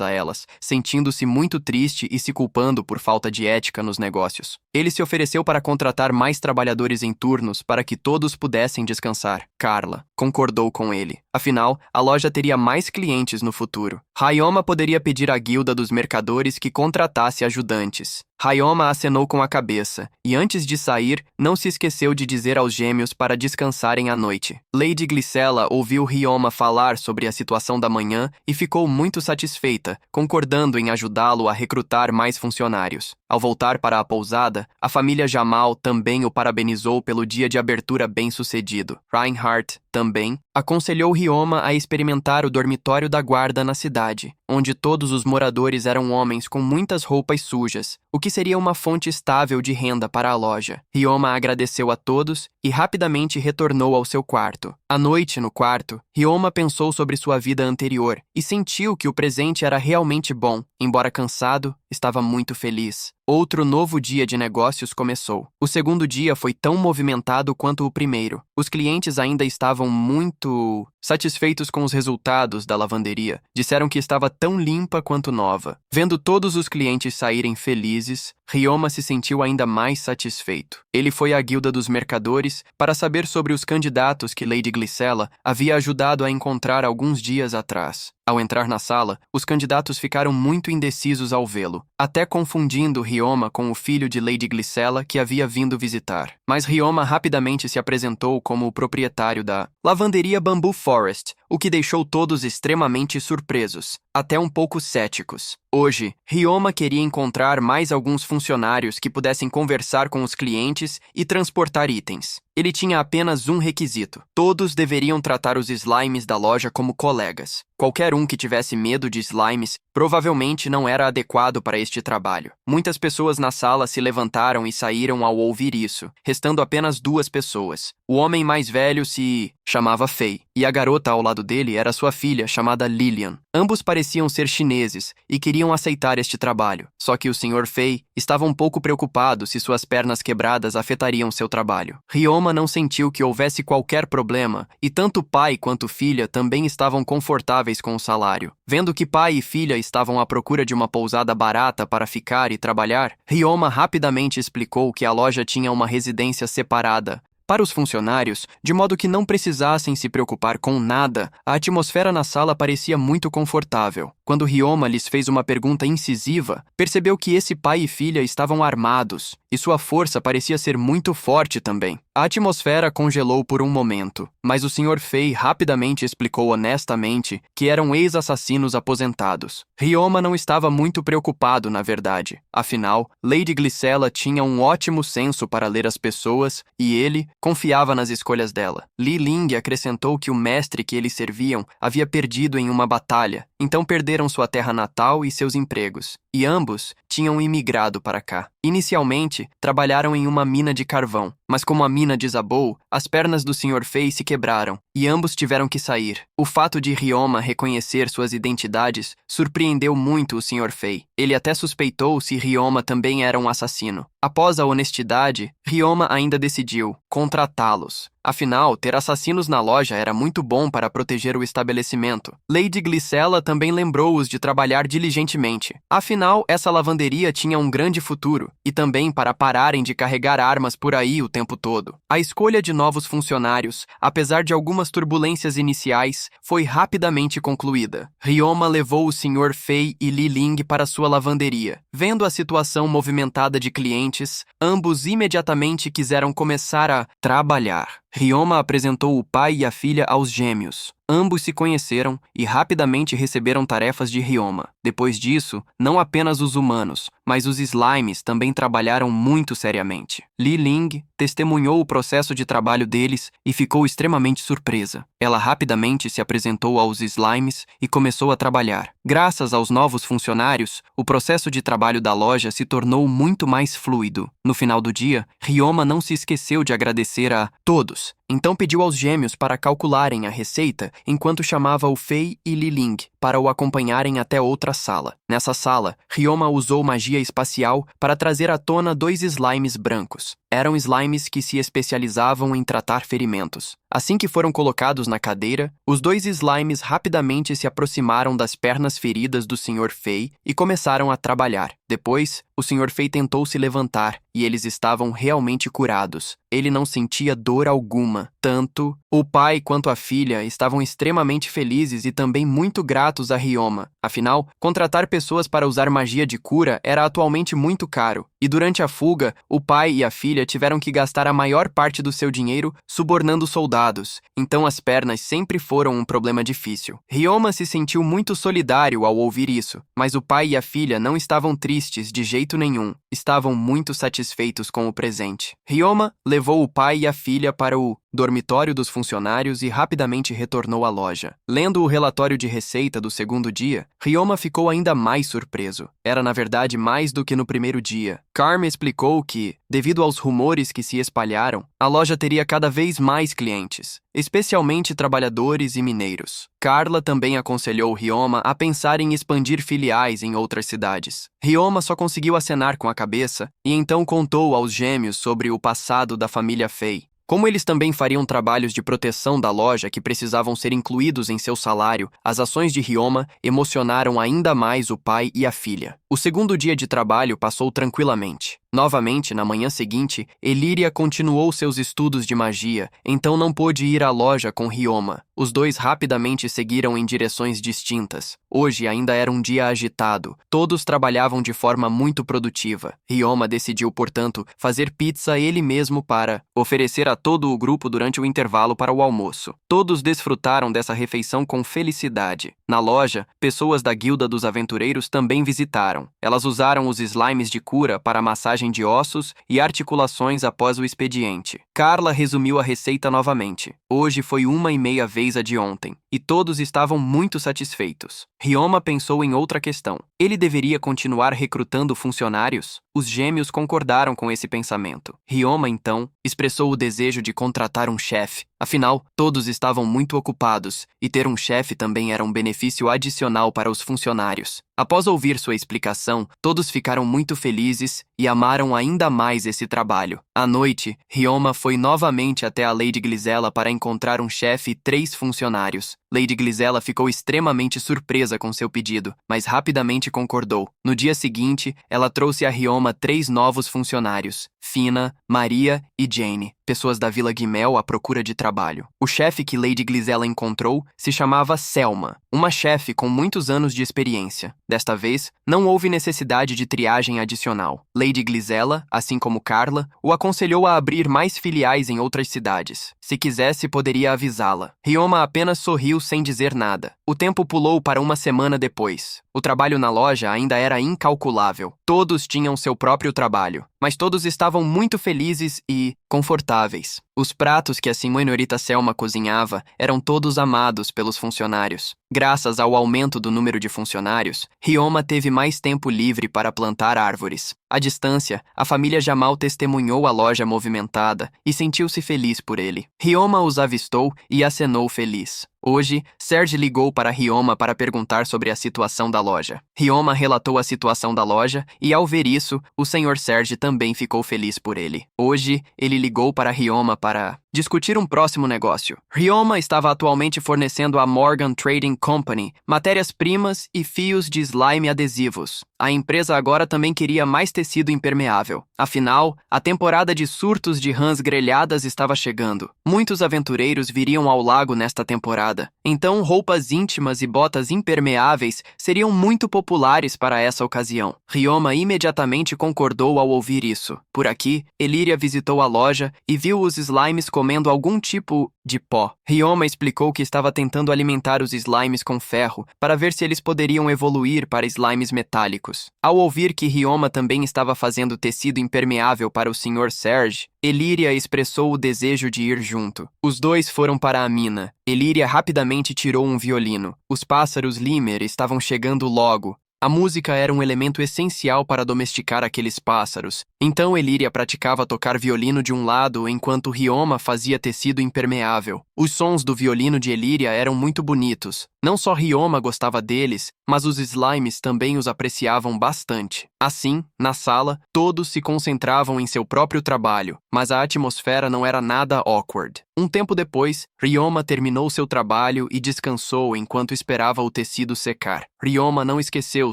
a elas, sentindo-se muito triste e se culpando por falta de ética nos negócios. Ele se ofereceu para contratar mais trabalhadores em turnos para que todos pudessem descansar. Carla concordou com ele. Afinal, a loja teria mais clientes no futuro. Ryoma poderia pedir à guilda dos mercadores que contratasse ajudantes. Ryoma acenou com a cabeça, e antes de sair, não se esqueceu de dizer aos gêmeos para descansarem à noite. Lady Glycella ouviu Ryoma falar sobre a situação da manhã e ficou muito satisfeita, concordando em ajudá-lo a recrutar mais funcionários. Ao voltar para a pousada, a família Jamal também o parabenizou pelo dia de abertura bem-sucedido. Reinhardt, também, aconselhou Ryoma a experimentar o dormitório da guarda na cidade, onde todos os moradores eram homens com muitas roupas sujas, o que seria uma fonte estável de renda para a loja. Ryoma agradeceu a todos e rapidamente retornou ao seu quarto. À noite, no quarto, Ryoma pensou sobre sua vida anterior e sentiu que o presente era realmente bom. Embora cansado, estava muito feliz. Outro novo dia de negócios começou. O segundo dia foi tão movimentado quanto o primeiro. Os clientes ainda estavam muito satisfeitos com os resultados da lavanderia. Disseram que estava tão limpa quanto nova. Vendo todos os clientes saírem felizes, Ryoma se sentiu ainda mais satisfeito. Ele foi à guilda dos mercadores para saber sobre os candidatos que Lady Glycella havia ajudado a encontrar alguns dias atrás. Ao entrar na sala, os candidatos ficaram muito indecisos ao vê-lo, até confundindo Ryoma com o filho de Lady Glycella que havia vindo visitar. Mas Ryoma rapidamente se apresentou como o proprietário da lavanderia Bamboo Forest, o que deixou todos extremamente surpresos, até um pouco céticos. Hoje, Ryoma queria encontrar mais alguns funcionários que pudessem conversar com os clientes e transportar itens. Ele tinha apenas um requisito. Todos deveriam tratar os slimes da loja como colegas. Qualquer um que tivesse medo de slimes provavelmente não era adequado para este trabalho. Muitas pessoas na sala se levantaram e saíram ao ouvir isso, restando apenas 2 pessoas. O homem mais velho se chamava Fei, e a garota ao lado dele era sua filha, chamada Lillian. Ambos pareciam ser chineses e queriam aceitar este trabalho. Só que o Sr. Fei estava um pouco preocupado se suas pernas quebradas afetariam seu trabalho. Ryoma não sentiu que houvesse qualquer problema, e tanto pai quanto filha também estavam confortáveis com o salário. Vendo que pai e filha estavam à procura de uma pousada barata para ficar e trabalhar, Ryoma rapidamente explicou que a loja tinha uma residência separada para os funcionários, de modo que não precisassem se preocupar com nada. A atmosfera na sala parecia muito confortável. Quando Ryoma lhes fez uma pergunta incisiva, percebeu que esse pai e filha estavam armados, e sua força parecia ser muito forte também. A atmosfera congelou por um momento, mas o Sr. Fei rapidamente explicou honestamente que eram ex-assassinos aposentados. Ryoma não estava muito preocupado, na verdade. Afinal, Lady Glycella tinha um ótimo senso para ler as pessoas e ele confiava nas escolhas dela. Li Ling acrescentou que o mestre que eles serviam havia perdido em uma batalha, então perderam sua terra natal e seus empregos, e ambos tinham imigrado para cá. Inicialmente, trabalharam em uma mina de carvão, mas como a mina desabou, as pernas do Sr. Fei se quebraram, e ambos tiveram que sair. O fato de Ryoma reconhecer suas identidades surpreendeu muito o Sr. Fei. Ele até suspeitou se Ryoma também era um assassino. Após a honestidade, Ryoma ainda decidiu contratá-los. Afinal, ter assassinos na loja era muito bom para proteger o estabelecimento. Lady Glycella também lembrou-os de trabalhar diligentemente. Afinal, essa lavanderia tinha um grande futuro, e também para pararem de carregar armas por aí o tempo todo. A escolha de novos funcionários, apesar de algumas turbulências iniciais, foi rapidamente concluída. Ryoma levou o Sr. Fei e Li Ling para sua lavanderia. Vendo a situação movimentada de clientes, ambos imediatamente quiseram começar a trabalhar. Ryoma apresentou o pai e a filha aos gêmeos. Ambos se conheceram e rapidamente receberam tarefas de Ryoma. Depois disso, não apenas os humanos, mas os slimes também trabalharam muito seriamente. Li Ling testemunhou o processo de trabalho deles e ficou extremamente surpresa. Ela rapidamente se apresentou aos slimes e começou a trabalhar. Graças aos novos funcionários, o processo de trabalho da loja se tornou muito mais fluido. No final do dia, Ryoma não se esqueceu de agradecer a todos. Então pediu aos gêmeos para calcularem a receita enquanto chamava o Fei e Li Ling para o acompanharem até outra sala. Nessa sala, Ryoma usou magia espacial para trazer à tona 2 slimes brancos. Eram slimes que se especializavam em tratar ferimentos. Assim que foram colocados na cadeira, os 2 slimes rapidamente se aproximaram das pernas feridas do Sr. Fei e começaram a trabalhar. Depois, o Sr. Fei tentou se levantar e eles estavam realmente curados. Ele não sentia dor alguma. Tanto o pai quanto a filha estavam extremamente felizes e também muito gratos a Ryoma. Afinal, contratar pessoas para usar magia de cura era atualmente muito caro. E durante a fuga, o pai e a filha tiveram que gastar a maior parte do seu dinheiro subornando soldados. Então as pernas sempre foram um problema difícil. Ryoma se sentiu muito solidário ao ouvir isso, mas o pai e a filha não estavam tristes de jeito nenhum. Estavam muito satisfeitos com o presente. Ryoma levou o pai e a filha para o dormitório dos funcionários e rapidamente retornou à loja. Lendo o relatório de receita do segundo dia, Ryoma ficou ainda mais surpreso. Era, na verdade, mais do que no primeiro dia. Carmen explicou que, devido aos rumores que se espalharam, a loja teria cada vez mais clientes, especialmente trabalhadores e mineiros. Carla também aconselhou Ryoma a pensar em expandir filiais em outras cidades. Ryoma só conseguiu acenar com a cabeça e então contou aos gêmeos sobre o passado da família Fei. Como eles também fariam trabalhos de proteção da loja que precisavam ser incluídos em seu salário, as ações de Ryoma emocionaram ainda mais o pai e a filha. O segundo dia de trabalho passou tranquilamente. Novamente, na manhã seguinte, Elíria continuou seus estudos de magia, então não pôde ir à loja com Ryoma. Os dois rapidamente seguiram em direções distintas. Hoje ainda era um dia agitado. Todos trabalhavam de forma muito produtiva. Ryoma decidiu, portanto, fazer pizza ele mesmo para oferecer a todo o grupo durante o intervalo para o almoço. Todos desfrutaram dessa refeição com felicidade. Na loja, pessoas da Guilda dos Aventureiros também visitaram. Elas usaram os slimes de cura para a massagem de ossos e articulações após o expediente. Carla resumiu a receita novamente. Hoje foi 1,5 vezes a de ontem, e todos estavam muito satisfeitos. Ryoma pensou em outra questão. Ele deveria continuar recrutando funcionários? Os gêmeos concordaram com esse pensamento. Ryoma, então, expressou o desejo de contratar um chefe. Afinal, todos estavam muito ocupados, e ter um chefe também era um benefício adicional para os funcionários. Após ouvir sua explicação, todos ficaram muito felizes e amaram ainda mais esse trabalho. À noite, Ryoma foi novamente até a Lady Glisella para encontrar um chefe e 3 funcionários. Lady Glisella ficou extremamente surpresa com seu pedido, mas rapidamente concordou. No dia seguinte, ela trouxe a Ryoma 3 novos funcionários, Fina, Maria e Jane, pessoas da Vila Guimel à procura de trabalho. O chefe que Lady Glisella encontrou se chamava Selma, uma chefe com muitos anos de experiência. Desta vez, não houve necessidade de triagem adicional. Lady Glisella, assim como Carla, o aconselhou a abrir mais filiais em outras cidades. Se quisesse, poderia avisá-la. Ryoma apenas sorriu sem dizer nada. O tempo pulou para uma semana depois. O trabalho na loja ainda era incalculável. Todos tinham seu próprio trabalho, mas todos estavam muito felizes e confortáveis. Os pratos que a senhorita Selma cozinhava eram todos amados pelos funcionários. Graças ao aumento do número de funcionários, Ryoma teve mais tempo livre para plantar árvores. À distância, a família Jamal testemunhou a loja movimentada e sentiu-se feliz por ele. Ryoma os avistou e acenou feliz. Hoje, Serge ligou para Ryoma para perguntar sobre a situação da loja. Ryoma relatou a situação da loja e, ao ver isso, o Sr. Serge também ficou feliz por ele. Hoje, ele ligou para Ryoma para discutir um próximo negócio. Ryoma estava atualmente fornecendo à Morgan Trading Company matérias-primas e fios de slime adesivos. A empresa agora também queria mais tecido impermeável. Afinal, a temporada de surtos de rãs grelhadas estava chegando. Muitos aventureiros viriam ao lago nesta temporada. Então, roupas íntimas e botas impermeáveis seriam muito populares para essa ocasião. Ryoma imediatamente concordou ao ouvir isso. Por aqui, Elíria visitou a loja e viu os slimes comendo algum tipo de pó. Ryoma explicou que estava tentando alimentar os slimes com ferro para ver se eles poderiam evoluir para slimes metálicos. Ao ouvir que Ryoma também estava fazendo tecido impermeável para o Sr. Serge, Elíria expressou o desejo de ir junto. Os dois foram para a mina. Elíria rapidamente tirou um violino. Os pássaros Limer estavam chegando logo. A música era um elemento essencial para domesticar aqueles pássaros. Então Elíria praticava tocar violino de um lado enquanto Ryoma fazia tecido impermeável. Os sons do violino de Elíria eram muito bonitos. Não só Ryoma gostava deles, mas os slimes também os apreciavam bastante. Assim, na sala, todos se concentravam em seu próprio trabalho, mas a atmosfera não era nada awkward. Um tempo depois, Ryoma terminou seu trabalho e descansou enquanto esperava o tecido secar. Ryoma não esqueceu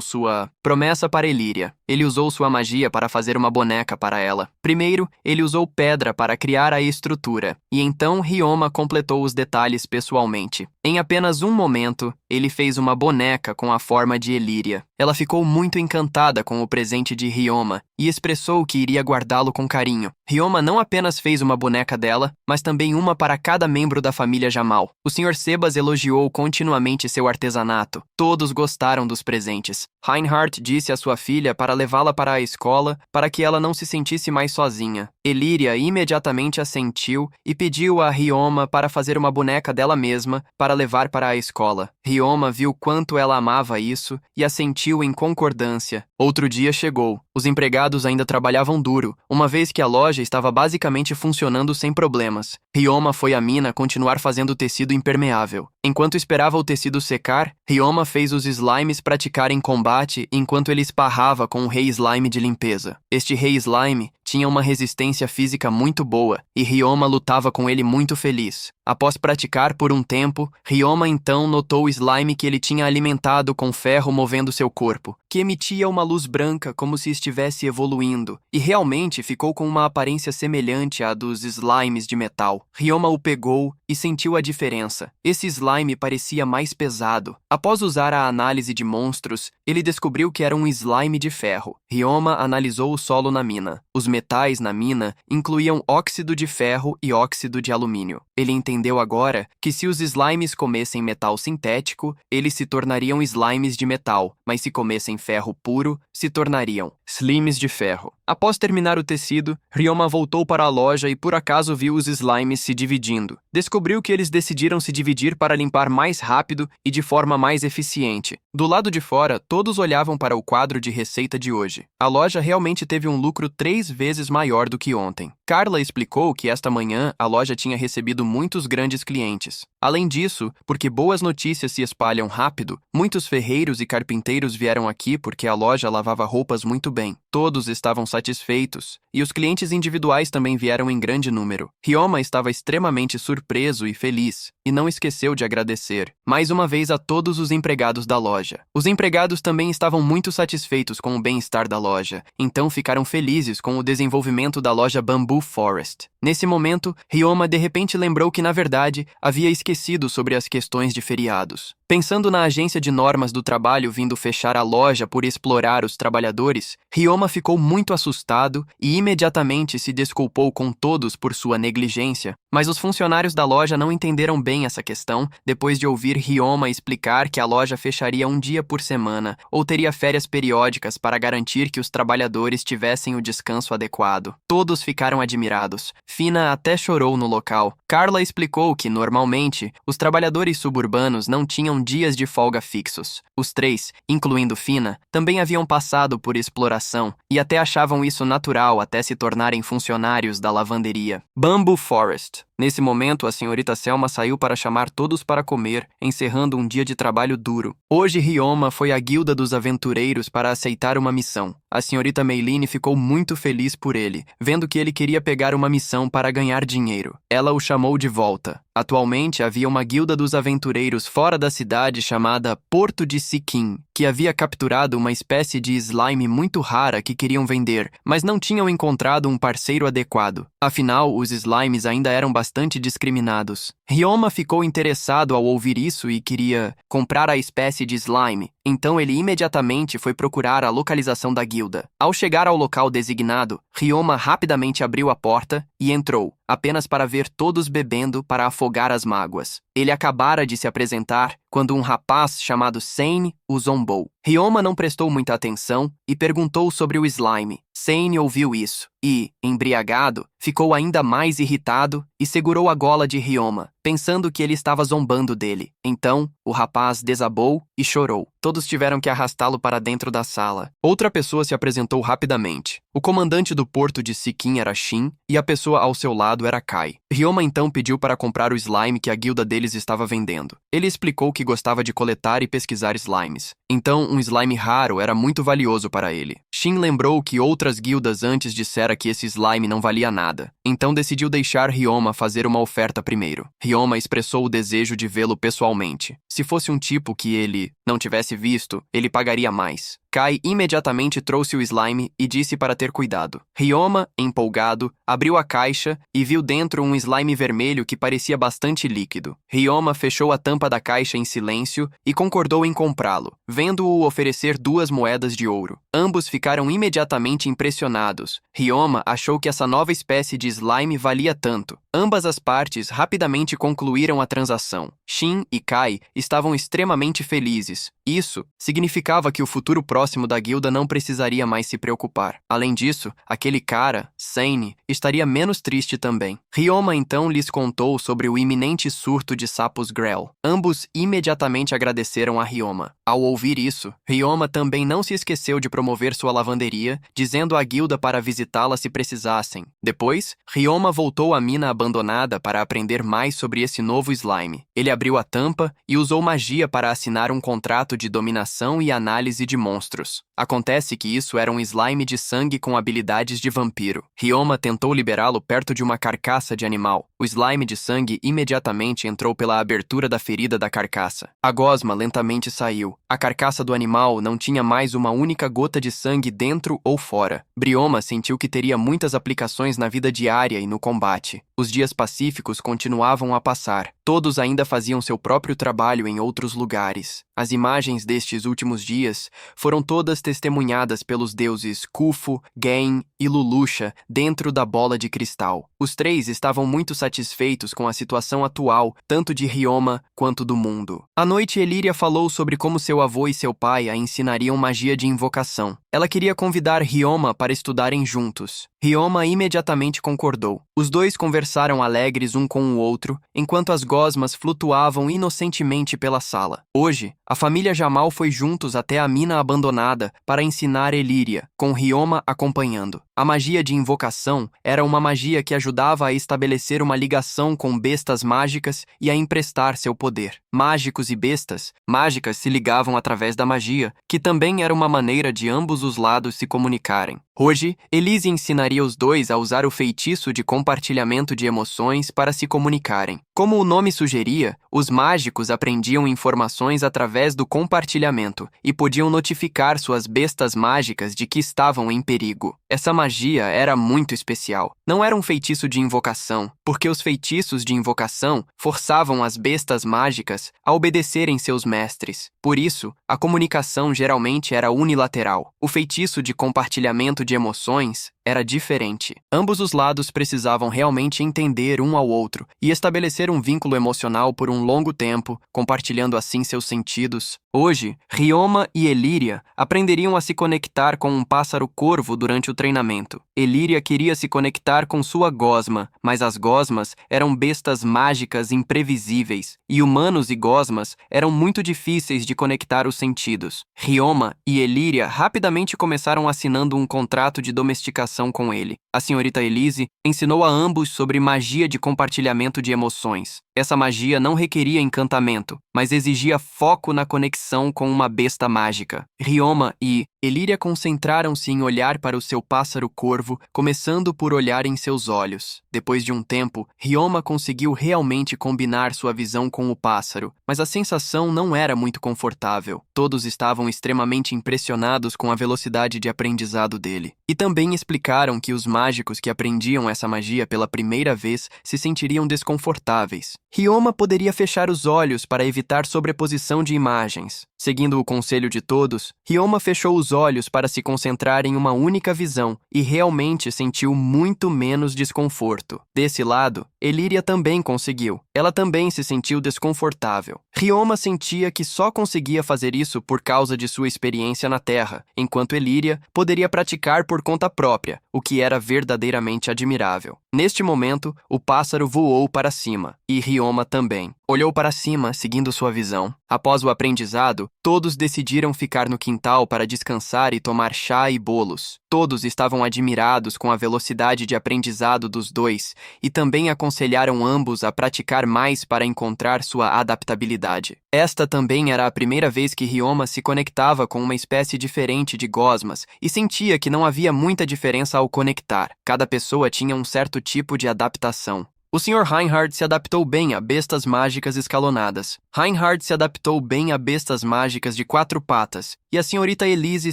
sua promessa para Elíria. Ele usou sua magia para fazer uma boneca para ela. Primeiro, ele usou pedra para criar a estrutura, e então Ryoma completou os detalhes pessoalmente. Em apenas um momento, ele fez uma boneca com a forma de Elíria. Ela ficou muito encantada com o presente de Ryoma e expressou que iria guardá-lo com carinho. Ryoma não apenas fez uma boneca dela, mas também uma para cada membro da família Jamal. O Sr. Sebas elogiou continuamente seu artesanato. Todos gostaram dos presentes. Reinhardt disse à sua filha para levá-la para a escola para que ela não se sentisse mais sozinha. Elíria imediatamente assentiu e pediu a Ryoma para fazer uma boneca dela mesma para levar para a escola. Ryoma viu quanto ela amava isso e assentiu em concordância. Outro dia chegou. Os empregados ainda trabalhavam duro, uma vez que a loja estava basicamente funcionando sem problemas. Ryoma foi à mina continuar fazendo tecido impermeável. Enquanto esperava o tecido secar, Ryoma fez os slimes praticarem combate enquanto ele esparrava com o Rei Slime de limpeza. Este Rei Slime tinha uma resistência física muito boa e Ryoma lutava com ele muito feliz. Após praticar por um tempo, Ryoma então notou o slime que ele tinha alimentado com ferro movendo seu corpo, que emitia uma luz branca como se estivesse evoluindo, e realmente ficou com uma aparência semelhante à dos slimes de metal. Ryoma o pegou e sentiu a diferença. Esse slime parecia mais pesado. Após usar a análise de monstros, ele descobriu que era um slime de ferro. Ryoma analisou o solo na mina. Os metais na mina incluíam óxido de ferro e óxido de alumínio. Ele entendeu agora que se os slimes comessem metal sintético, eles se tornariam slimes de metal, mas se comessem ferro puro, se tornariam slimes de ferro. Após terminar o tecido, Ryoma voltou para a loja e por acaso viu os slimes se dividindo. Descobriu que eles decidiram se dividir para limpar mais rápido e de forma mais eficiente. Do lado de fora, todos olhavam para o quadro de receita de hoje. A loja realmente teve um lucro 3 vezes maior do que ontem. Carla explicou que esta manhã a loja tinha recebido muitos grandes clientes. Além disso, porque boas notícias se espalham rápido, muitos ferreiros e carpinteiros vieram aqui porque a loja lavava roupas muito bem. Todos estavam satisfeitos, e os clientes individuais também vieram em grande número. Ryoma estava extremamente surpreso e feliz, e não esqueceu de agradecer, mais uma vez, a todos os empregados da loja. Os empregados também estavam muito satisfeitos com o bem-estar da loja, então ficaram felizes com o desenvolvimento da loja Bamboo Forest. Nesse momento, Ryoma de repente lembrou que, na verdade, havia esquecido sobre as questões de feriados. Pensando na agência de normas do trabalho vindo fechar a loja por explorar os trabalhadores, Ryoma ficou muito assustado e imediatamente se desculpou com todos por sua negligência, mas os funcionários da loja não entenderam bem essa questão depois de ouvir Ryoma explicar que a loja fecharia um dia por semana ou teria férias periódicas para garantir que os trabalhadores tivessem o descanso adequado. Todos ficaram admirados. Fina até chorou no local. Carla explicou que, normalmente, os trabalhadores suburbanos não tinham dias de folga fixos. Os 3, incluindo Fina, também haviam passado por exploração e até achavam isso natural até se tornarem funcionários da lavanderia Bamboo Forest. Nesse momento, a senhorita Selma saiu para chamar todos para comer, encerrando um dia de trabalho duro. Hoje, Ryoma foi à Guilda dos Aventureiros para aceitar uma missão. A senhorita Meiline ficou muito feliz por ele, vendo que ele queria pegar uma missão para ganhar dinheiro. Ela o chamou de volta. Atualmente, havia uma Guilda dos Aventureiros fora da cidade chamada Porto de Sikkim, que havia capturado uma espécie de slime muito rara que queriam vender, mas não tinham encontrado um parceiro adequado. Afinal, os slimes ainda eram bastante discriminados. Ryoma ficou interessado ao ouvir isso e queria comprar a espécie de slime. Então ele imediatamente foi procurar a localização da guilda. Ao chegar ao local designado, Ryoma rapidamente abriu a porta e entrou, apenas para ver todos bebendo para afogar as mágoas. Ele acabara de se apresentar quando um rapaz chamado Sane o zombou. Ryoma não prestou muita atenção e perguntou sobre o slime. Sane ouviu isso e, embriagado, ficou ainda mais irritado e segurou a gola de Ryoma, pensando que ele estava zombando dele. Então, o rapaz desabou e chorou. Todos tiveram que arrastá-lo para dentro da sala. Outra pessoa se apresentou rapidamente. O comandante do porto de Sikkim era Shin e a pessoa ao seu lado era Kai. Ryoma então pediu para comprar o slime que a guilda deles estava vendendo. Ele explicou que gostava de coletar e pesquisar slimes. Então, um slime raro era muito valioso para ele. Shin lembrou que outras guildas antes dissera que esse slime não valia nada. Então decidiu deixar Ryoma fazer uma oferta primeiro. Ryoma expressou o desejo de vê-lo pessoalmente. Se fosse um tipo que ele não tivesse visto, ele pagaria mais. Kai imediatamente trouxe o slime e disse para ter cuidado. Ryoma, empolgado, abriu a caixa e viu dentro um slime vermelho que parecia bastante líquido. Ryoma fechou a tampa da caixa em silêncio e concordou em comprá-lo, vendo-o oferecer 2 moedas de ouro. Ambos ficaram imediatamente impressionados. Ryoma achou que essa nova espécie de slime valia tanto. Ambas as partes rapidamente concluíram a transação. Shin e Kai estavam extremamente felizes, Isso significava que o futuro próximo da guilda não precisaria mais se preocupar. Além disso, aquele cara, Sane, estaria menos triste também. Ryoma então lhes contou sobre o iminente surto de sapos Grell. Ambos imediatamente agradeceram a Ryoma. Ao ouvir isso, Ryoma também não se esqueceu de promover sua lavanderia, dizendo à guilda para visitá-la se precisassem. Depois, Ryoma voltou à mina abandonada para aprender mais sobre esse novo slime. Ele abriu a tampa e usou magia para assinar um contrato de dominação e análise de monstros. Acontece que isso era um slime de sangue com habilidades de vampiro. Ryoma tentou liberá-lo perto de uma carcaça de animal. O slime de sangue imediatamente entrou pela abertura da ferida da carcaça. A gosma lentamente saiu. A carcaça do animal não tinha mais uma única gota de sangue dentro ou fora. Ryoma sentiu que teria muitas aplicações na vida diária e no combate. Os dias pacíficos continuavam a passar. Todos ainda faziam seu próprio trabalho em outros lugares. As imagens destes últimos dias foram todas testemunhadas pelos deuses Khufu, Gen e Lulusha dentro da bola de cristal. Os três estavam muito satisfeitos com a situação atual, tanto de Ryoma quanto do mundo. À noite, Elíria falou sobre como seu avô e seu pai a ensinariam magia de invocação. Ela queria convidar Ryoma para estudarem juntos. Ryoma imediatamente concordou. Os dois conversaram alegres um com o outro, enquanto as gosmas flutuavam inocentemente pela sala. Hoje, a família Jamal foi juntos até a mina abandonada para ensinar Elíria, com Ryoma acompanhando. A magia de invocação era uma magia que ajudava a estabelecer uma ligação com bestas mágicas e a emprestar seu poder. Mágicos e bestas mágicas se ligavam através da magia, que também era uma maneira de ambos os lados se comunicarem. Hoje, Elise ensinaria os dois a usar o feitiço de compartilhamento de emoções para se comunicarem. Como o nome sugeria, os mágicos aprendiam informações através do compartilhamento e podiam notificar suas bestas mágicas de que estavam em perigo. Essa magia era muito especial. Não era um feitiço de invocação, porque os feitiços de invocação forçavam as bestas mágicas a obedecerem seus mestres. Por isso, a comunicação geralmente era unilateral. O feitiço de compartilhamento de emoções era diferente. Ambos os lados precisavam realmente entender um ao outro e estabelecer um vínculo emocional por um longo tempo, compartilhando assim seus sentidos. Hoje, Ryoma e Elíria aprenderiam a se conectar com um pássaro-corvo durante o treinamento. Elíria queria se conectar com sua gosma, mas as gosmas eram bestas mágicas imprevisíveis, e humanos e gosmas eram muito difíceis de conectar os sentidos. Ryoma e Elíria rapidamente começaram assinando um contrato de domesticação com ele. A senhorita Elise ensinou a ambos sobre magia de compartilhamento de emoções. Essa magia não requeria encantamento, mas exigia foco na conexão com uma besta mágica. Ryoma e Elíria concentraram-se em olhar para o seu pássaro-corvo, começando por olhar em seus olhos. Depois de um tempo, Ryoma conseguiu realmente combinar sua visão com o pássaro, mas a sensação não era muito confortável. Todos estavam extremamente impressionados com a velocidade de aprendizado dele. E também explicaram que os mágicos que aprendiam essa magia pela primeira vez se sentiriam desconfortáveis. Ryoma poderia fechar os olhos para evitar sobreposição de imagens. Seguindo o conselho de todos, Ryoma fechou os olhos para se concentrar em uma única visão e realmente sentiu muito menos desconforto. Desse lado, Elíria também conseguiu. Ela também se sentiu desconfortável. Ryoma sentia que só conseguia fazer isso por causa de sua experiência na Terra, enquanto Elíria poderia praticar por conta própria, o que era verdadeiramente admirável. Neste momento, o pássaro voou para cima, e Ryoma também. Olhou para cima, seguindo sua visão. Após o aprendizado, todos decidiram ficar no quintal para descansar e tomar chá e bolos. Todos estavam admirados com a velocidade de aprendizado dos dois e também aconselharam ambos a praticar mais para encontrar sua adaptabilidade. Esta também era a primeira vez que Ryoma se conectava com uma espécie diferente de gosmas e sentia que não havia muita diferença ao conectar. Cada pessoa tinha um certo tipo de adaptação. O Sr. Reinhard se adaptou bem a bestas mágicas escalonadas. Reinhard se adaptou bem a bestas mágicas de 4 patas, e a senhorita Elise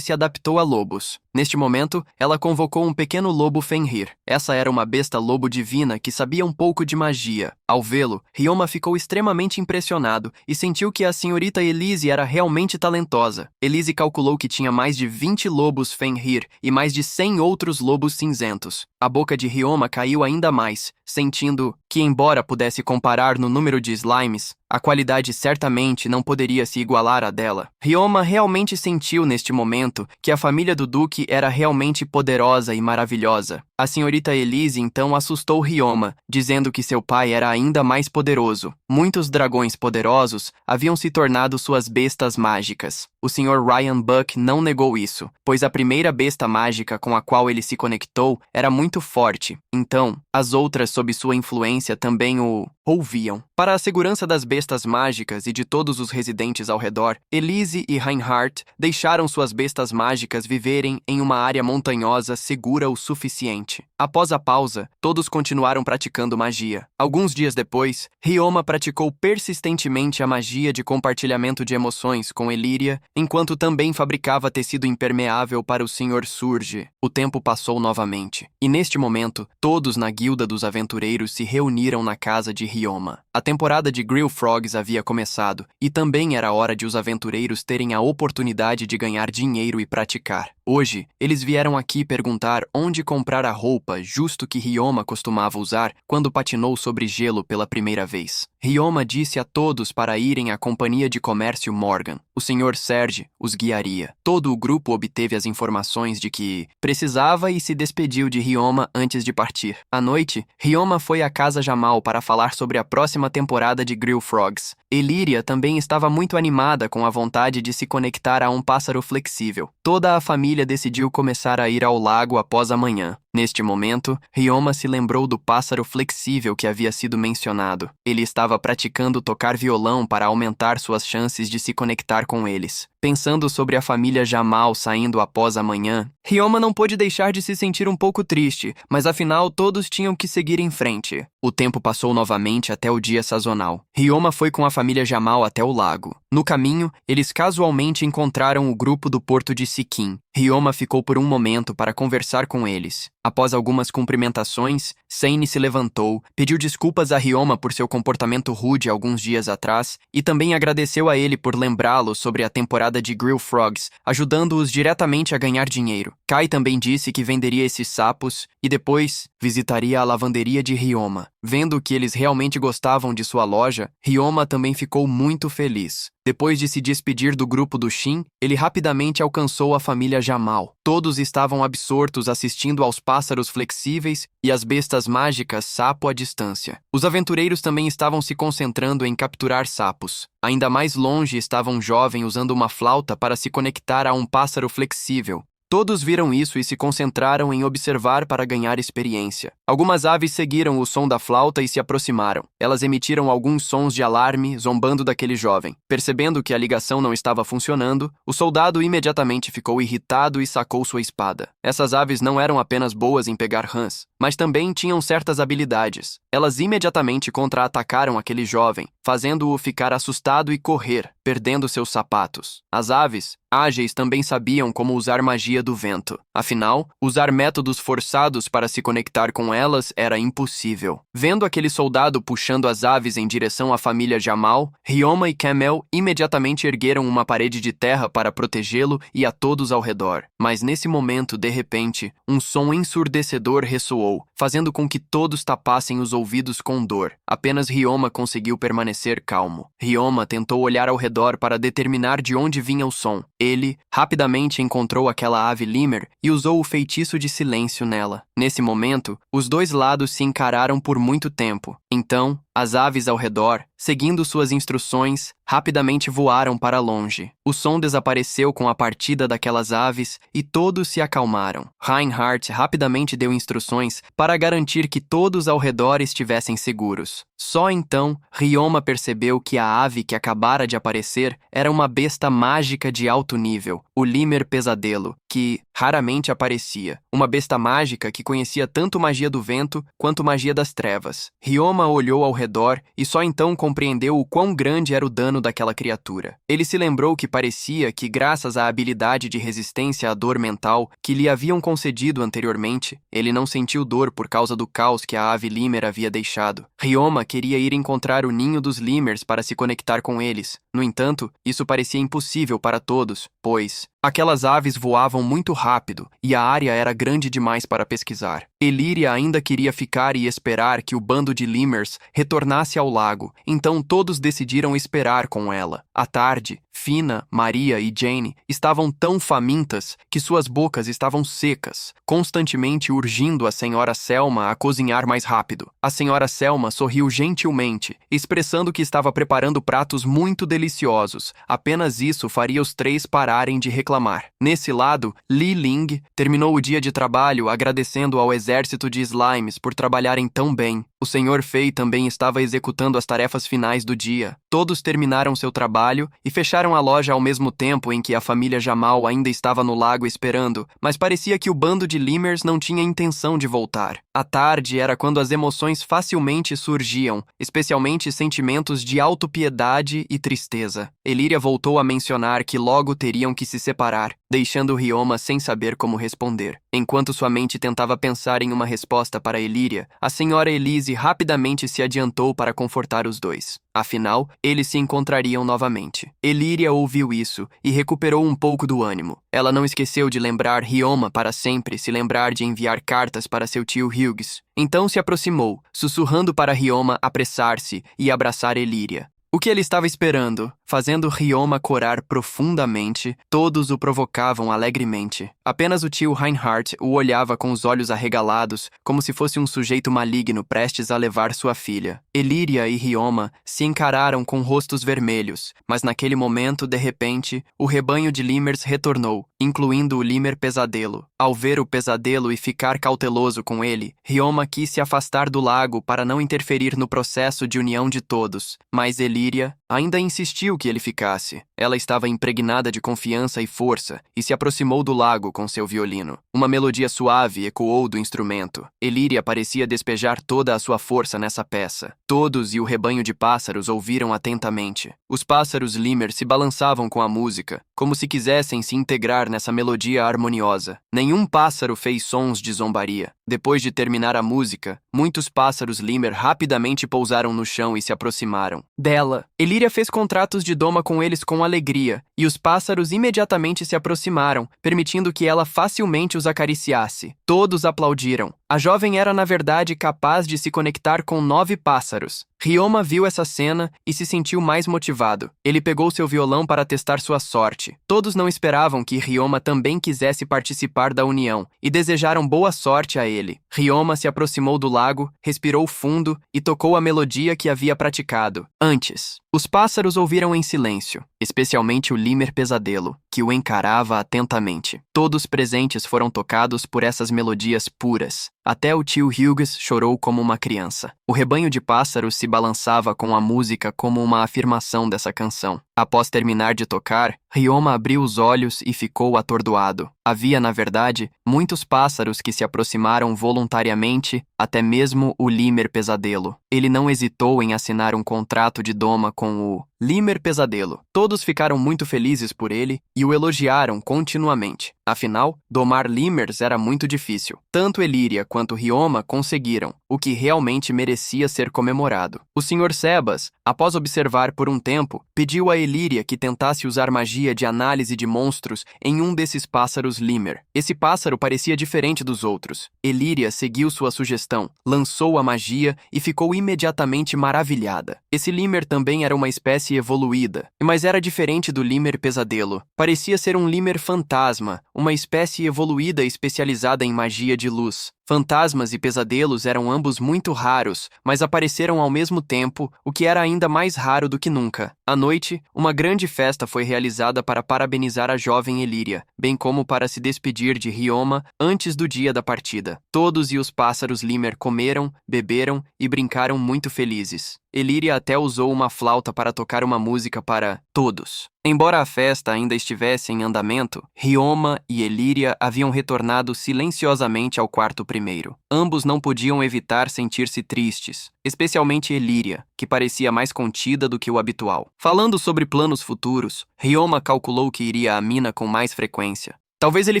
se adaptou a lobos. Neste momento, ela convocou um pequeno lobo Fenrir. Essa era uma besta lobo divina que sabia um pouco de magia. Ao vê-lo, Ryoma ficou extremamente impressionado e sentiu que a senhorita Elise era realmente talentosa. Elise calculou que tinha mais de 20 lobos Fenrir e mais de 100 outros lobos cinzentos. A boca de Ryoma caiu ainda mais, sentindo que, embora pudesse comparar no número de slimes, a qualidade certamente não poderia se igualar à dela. Ryoma realmente sentiu neste momento que a família do Duque era realmente poderosa e maravilhosa. A senhorita Elise então assustou Ryoma, dizendo que seu pai era ainda mais poderoso. Muitos dragões poderosos haviam se tornado suas bestas mágicas. O Sr. Ryan Buck não negou isso, pois a primeira besta mágica com a qual ele se conectou era muito forte. Então, as outras sob sua influência também o ouviam. Para a segurança das bestas mágicas e de todos os residentes ao redor, Elise e Reinhardt deixaram suas bestas mágicas viverem em uma área montanhosa segura o suficiente. Após a pausa, todos continuaram praticando magia. Alguns dias depois, Ryoma praticou persistentemente a magia de compartilhamento de emoções com Elíria, enquanto também fabricava tecido impermeável para o Sr. Surge. O tempo passou novamente, e neste momento, todos na Guilda dos Aventureiros se reuniram na casa de Ryoma. A temporada de Grill Frogs havia começado, e também era hora de os aventureiros terem a oportunidade de ganhar dinheiro e praticar. Hoje, eles vieram aqui perguntar onde comprar a roupa justo que Ryoma costumava usar quando patinou sobre gelo pela primeira vez. Ryoma disse a todos para irem à Companhia de Comércio Morgan. O Sr. Serge os guiaria. Todo o grupo obteve as informações de que precisava e se despediu de Ryoma antes de partir. À noite, Ryoma foi à Casa Jamal para falar sobre a próxima temporada de Grill Frogs. Elíria também estava muito animada com a vontade de se conectar a um pássaro flexível. Toda a família decidiu começar a ir ao lago após a manhã. Neste momento, Ryoma se lembrou do pássaro flexível que havia sido mencionado. Ele estava praticando tocar violão para aumentar suas chances de se conectar com eles. Pensando sobre a família Jamal saindo após a manhã, Ryoma não pôde deixar de se sentir um pouco triste, mas afinal todos tinham que seguir em frente. O tempo passou novamente até o dia sazonal. Ryoma foi com a família Jamal até o lago. No caminho, eles casualmente encontraram o grupo do porto de Sikkim. Ryoma ficou por um momento para conversar com eles. Após algumas cumprimentações, Seine se levantou, pediu desculpas a Ryoma por seu comportamento rude alguns dias atrás e também agradeceu a ele por lembrá-lo sobre a temporada de Grill Frogs, ajudando-os diretamente a ganhar dinheiro. Kai também disse que venderia esses sapos e depois visitaria a lavanderia de Ryoma. Vendo que eles realmente gostavam de sua loja, Ryoma também ficou muito feliz. Depois de se despedir do grupo do Shin, ele rapidamente alcançou a família Jamal. Todos estavam absortos assistindo aos pássaros flexíveis e às bestas mágicas sapo à distância. Os aventureiros também estavam se concentrando em capturar sapos. Ainda mais longe estava um jovem usando uma flauta para se conectar a um pássaro flexível. Todos viram isso e se concentraram em observar para ganhar experiência. Algumas aves seguiram o som da flauta e se aproximaram. Elas emitiram alguns sons de alarme, zombando daquele jovem. Percebendo que a ligação não estava funcionando, o soldado imediatamente ficou irritado e sacou sua espada. Essas aves não eram apenas boas em pegar rãs, mas também tinham certas habilidades. Elas imediatamente contra-atacaram aquele jovem, fazendo-o ficar assustado e correr, perdendo seus sapatos. As aves, ágeis, também sabiam como usar magia do vento. Afinal, usar métodos forçados para se conectar com elas era impossível. Vendo aquele soldado puxando as aves em direção à família Jamal, Ryoma e Camel imediatamente ergueram uma parede de terra para protegê-lo e a todos ao redor. Mas nesse momento, de repente, um som ensurdecedor ressoou, fazendo com que todos tapassem os ouvidos com dor. Apenas Ryoma conseguiu permanecer calmo. Ryoma tentou olhar ao redor para determinar de onde vinha o som. Ele rapidamente encontrou aquela ave lemur e usou o feitiço de silêncio nela. Nesse momento, os dois lados se encararam por muito tempo. Então, as aves ao redor, seguindo suas instruções, rapidamente voaram para longe. O som desapareceu com a partida daquelas aves e todos se acalmaram. Reinhardt rapidamente deu instruções para garantir que todos ao redor estivessem seguros. Só então, Ryoma percebeu que a ave que acabara de aparecer era uma besta mágica de alto nível, o Lemur Pesadelo, que raramente aparecia. Uma besta mágica que conhecia tanto magia do vento quanto magia das trevas. Ryoma olhou ao redor e só então compreendeu o quão grande era o dano daquela criatura. Ele se lembrou que parecia que, graças à habilidade de resistência à dor mental que lhe haviam concedido anteriormente, ele não sentiu dor por causa do caos que a ave Lemur havia deixado. Ryoma queria ir encontrar o ninho dos Lemurs para se conectar com eles. No entanto, isso parecia impossível para todos, pois aquelas aves voavam muito rápido e a área era grande demais para pesquisar. Elíria ainda queria ficar e esperar que o bando de lemurs retornasse ao lago, então todos decidiram esperar com ela. À tarde, Fina, Maria e Jane estavam tão famintas que suas bocas estavam secas, constantemente urgindo a senhora Selma a cozinhar mais rápido. A senhora Selma sorriu gentilmente, expressando que estava preparando pratos muito deliciosos. Apenas isso faria os três pararem de reclamar. Nesse lado, Li Ling terminou o dia de trabalho agradecendo ao exército de slimes por trabalharem tão bem. O Sr. Fei também estava executando as tarefas finais do dia. Todos terminaram seu trabalho e fecharam a loja ao mesmo tempo em que a família Jamal ainda estava no lago esperando, mas parecia que o bando de lemurs não tinha intenção de voltar. A tarde era quando as emoções facilmente surgiam, especialmente sentimentos de autopiedade e tristeza. Elíria voltou a mencionar que logo teriam que se separar, deixando Ryoma sem saber como responder. Enquanto sua mente tentava pensar em uma resposta para Elíria, a senhora Elise rapidamente se adiantou para confortar os dois. Afinal, eles se encontrariam novamente. Elíria ouviu isso e recuperou um pouco do ânimo. Ela não esqueceu de lembrar Ryoma para sempre se lembrar de enviar cartas para seu tio Hughes. Então se aproximou, sussurrando para Ryoma apressar-se e abraçar Elíria. O que ele estava esperando? Fazendo Ryoma corar profundamente, todos o provocavam alegremente. Apenas o tio Reinhardt o olhava com os olhos arregalados, como se fosse um sujeito maligno prestes a levar sua filha. Elíria e Ryoma se encararam com rostos vermelhos, mas naquele momento, de repente, o rebanho de lemurs retornou, incluindo o lemur pesadelo. Ao ver o pesadelo e ficar cauteloso com ele, Ryoma quis se afastar do lago para não interferir no processo de união de todos, mas Elíria ainda insistiu que ele ficasse. Ela estava impregnada de confiança e força e se aproximou do lago com seu violino. Uma melodia suave ecoou do instrumento. Elíria parecia despejar toda a sua força nessa peça. Todos e o rebanho de pássaros ouviram atentamente. Os pássaros lemur se balançavam com a música, como se quisessem se integrar nessa melodia harmoniosa. Nenhum pássaro fez sons de zombaria. Depois de terminar a música, muitos pássaros lemur rapidamente pousaram no chão e se aproximaram dela. Elíria fez contratos de doma com eles com alegria, e os pássaros imediatamente se aproximaram, permitindo que ela facilmente os acariciasse. Todos aplaudiram. A jovem era, na verdade, capaz de se conectar com 9 pássaros. Ryoma viu essa cena e se sentiu mais motivado. Ele pegou seu violão para testar sua sorte. Todos não esperavam que Ryoma também quisesse participar da união e desejaram boa sorte a ele. Ryoma se aproximou do lago, respirou fundo e tocou a melodia que havia praticado antes. Os pássaros ouviram em silêncio, especialmente o lemur pesadelo, que o encarava atentamente. Todos presentes foram tocados por essas melodias puras. Até o tio Hughes chorou como uma criança. O rebanho de pássaros se balançava com a música como uma afirmação dessa canção. Após terminar de tocar, Ryoma abriu os olhos e ficou atordoado. Havia, na verdade, muitos pássaros que se aproximaram voluntariamente, até mesmo o lemur pesadelo. Ele não hesitou em assinar um contrato de doma com o lemur pesadelo. Todos ficaram muito felizes por ele e o elogiaram continuamente. Afinal, domar lemurs era muito difícil. Tanto Elíria quanto Ryoma conseguiram, o que realmente merecia ser comemorado. O Sr. Sebas, após observar por um tempo, pediu a Elíria que tentasse usar magia de análise de monstros em um desses pássaros lemur. Esse pássaro parecia diferente dos outros. Elíria seguiu sua sugestão, lançou a magia e ficou imediatamente maravilhada. Esse lemur também era uma espécie evoluída, mas era diferente do lemur pesadelo. Parecia ser um lemur fantasma, uma espécie evoluída especializada em magia de luz. Fantasmas e pesadelos eram ambos muito raros, mas apareceram ao mesmo tempo, o que era ainda mais raro do que nunca. À noite, uma grande festa foi realizada para parabenizar a jovem Elíria, bem como para se despedir de Ryoma antes do dia da partida. Todos e os pássaros lemur comeram, beberam e brincaram muito felizes. Elíria até usou uma flauta para tocar uma música para todos. Embora a festa ainda estivesse em andamento, Ryoma e Elíria haviam retornado silenciosamente ao quarto primeiro. Ambos não podiam evitar sentir-se tristes, especialmente Elíria, que parecia mais contida do que o habitual. Falando sobre planos futuros, Ryoma calculou que iria à mina com mais frequência. Talvez ele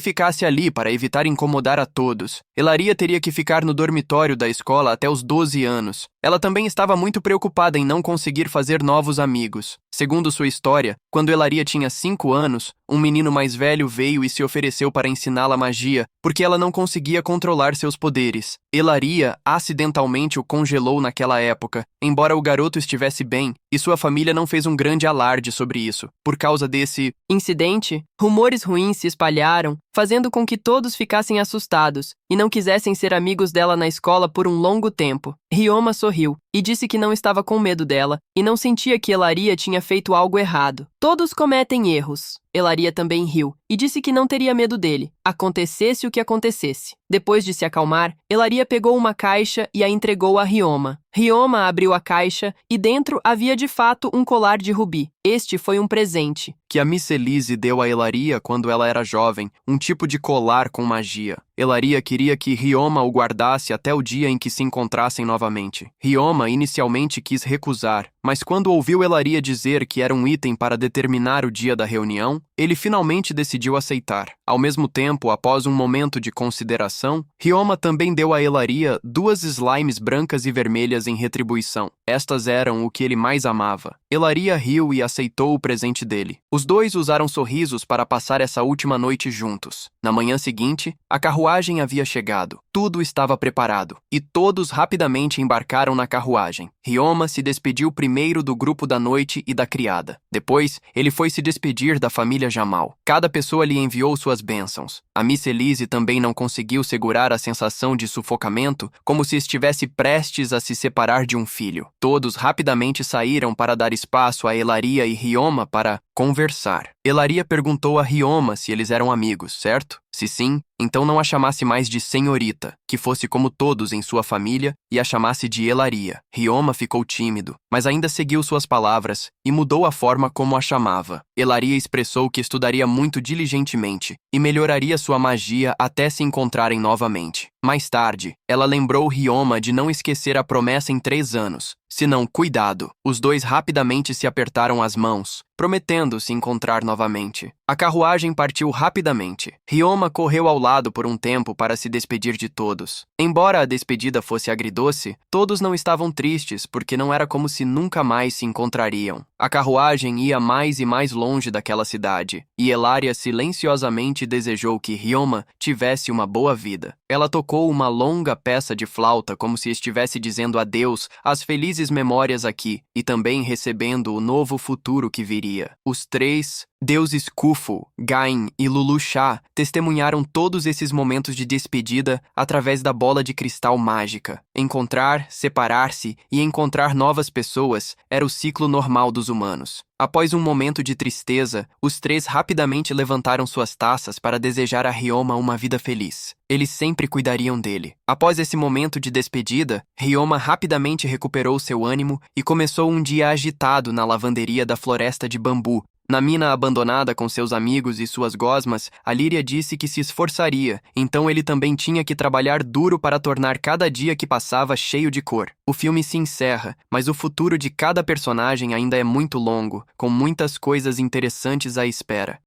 ficasse ali para evitar incomodar a todos. Elaria teria que ficar no dormitório da escola até os 12 anos. Ela também estava muito preocupada em não conseguir fazer novos amigos. Segundo sua história, quando Elaria tinha 5 anos, um menino mais velho veio e se ofereceu para ensiná-la magia, porque ela não conseguia controlar seus poderes. Elaria acidentalmente o congelou naquela época, embora o garoto estivesse bem, e sua família não fez um grande alarde sobre isso. Por causa desse incidente, rumores ruins se espalharam, fazendo com que todos ficassem assustados e não quisessem ser amigos dela na escola por um longo tempo. Ryoma sorriu e disse que não estava com medo dela e não sentia que Elaria tinha feito algo errado. Todos cometem erros. Elaria também riu e disse que não teria medo dele, acontecesse o que acontecesse. Depois de se acalmar, Elaria pegou uma caixa e a entregou a Ryoma. Ryoma abriu a caixa e dentro havia de fato um colar de rubi. Este foi um presente que a Miss Elise deu a Elaria quando ela era jovem, um tipo de colar com magia. Elaria queria que Ryoma o guardasse até o dia em que se encontrassem novamente. Ryoma inicialmente quis recusar, mas quando ouviu Elaria dizer que era um item para determinar o dia da reunião, ele finalmente decidiu aceitar. Ao mesmo tempo, após um momento de consideração, Ryoma também deu a Elaria 2 slimes brancas e vermelhas em retribuição. Estas eram o que ele mais amava. Elaria riu e aceitou o presente dele. Os dois usaram sorrisos para passar essa última noite juntos. Na manhã seguinte, a carruagem havia chegado. Tudo estava preparado, e todos rapidamente embarcaram na carruagem. Ryoma se despediu primeiro do grupo da noite e da criada. Depois, ele foi se despedir da família Jamal. Cada pessoa lhe enviou suas bênçãos. A Miss Elise também não conseguiu segurar a sensação de sufocamento, como se estivesse prestes a se separar de um filho. Todos rapidamente saíram para dar espaço a Elaria e Ryoma para conversar. Elaria perguntou a Ryoma se eles eram amigos, certo? Se sim, então não a chamasse mais de senhorita, que fosse como todos em sua família e a chamasse de Elaria. Ryoma ficou tímido, mas ainda seguiu suas palavras e mudou a forma como a chamava. Elaria expressou que estudaria muito diligentemente e melhoraria sua magia até se encontrarem novamente. Mais tarde, ela lembrou Ryoma de não esquecer a promessa em 3 anos. Se não, cuidado. Os dois rapidamente se apertaram as mãos, prometendo se encontrar novamente. A carruagem partiu rapidamente. Ryoma correu ao lado por um tempo para se despedir de todos. Embora a despedida fosse agridoce, todos não estavam tristes porque não era como se nunca mais se encontrariam. A carruagem ia mais e mais longe daquela cidade, e Elaria silenciosamente desejou que Ryoma tivesse uma boa vida. Ela tocou uma longa peça de flauta como se estivesse dizendo adeus às felizes memórias aqui e também recebendo o novo futuro que viria. Os 3 deuses Khufu, Gain e Lulu Shah testemunharam todos esses momentos de despedida através da bola de cristal mágica. Encontrar, separar-se e encontrar novas pessoas era o ciclo normal dos humanos. Após um momento de tristeza, os 3 rapidamente levantaram suas taças para desejar a Ryoma uma vida feliz. Eles sempre cuidariam dele. Após esse momento de despedida, Ryoma rapidamente recuperou seu ânimo e começou um dia agitado na lavanderia da floresta de bambu. Na mina abandonada com seus amigos e suas gosmas, Alyria disse que se esforçaria, então ele também tinha que trabalhar duro para tornar cada dia que passava cheio de cor. O filme se encerra, mas o futuro de cada personagem ainda é muito longo, com muitas coisas interessantes à espera.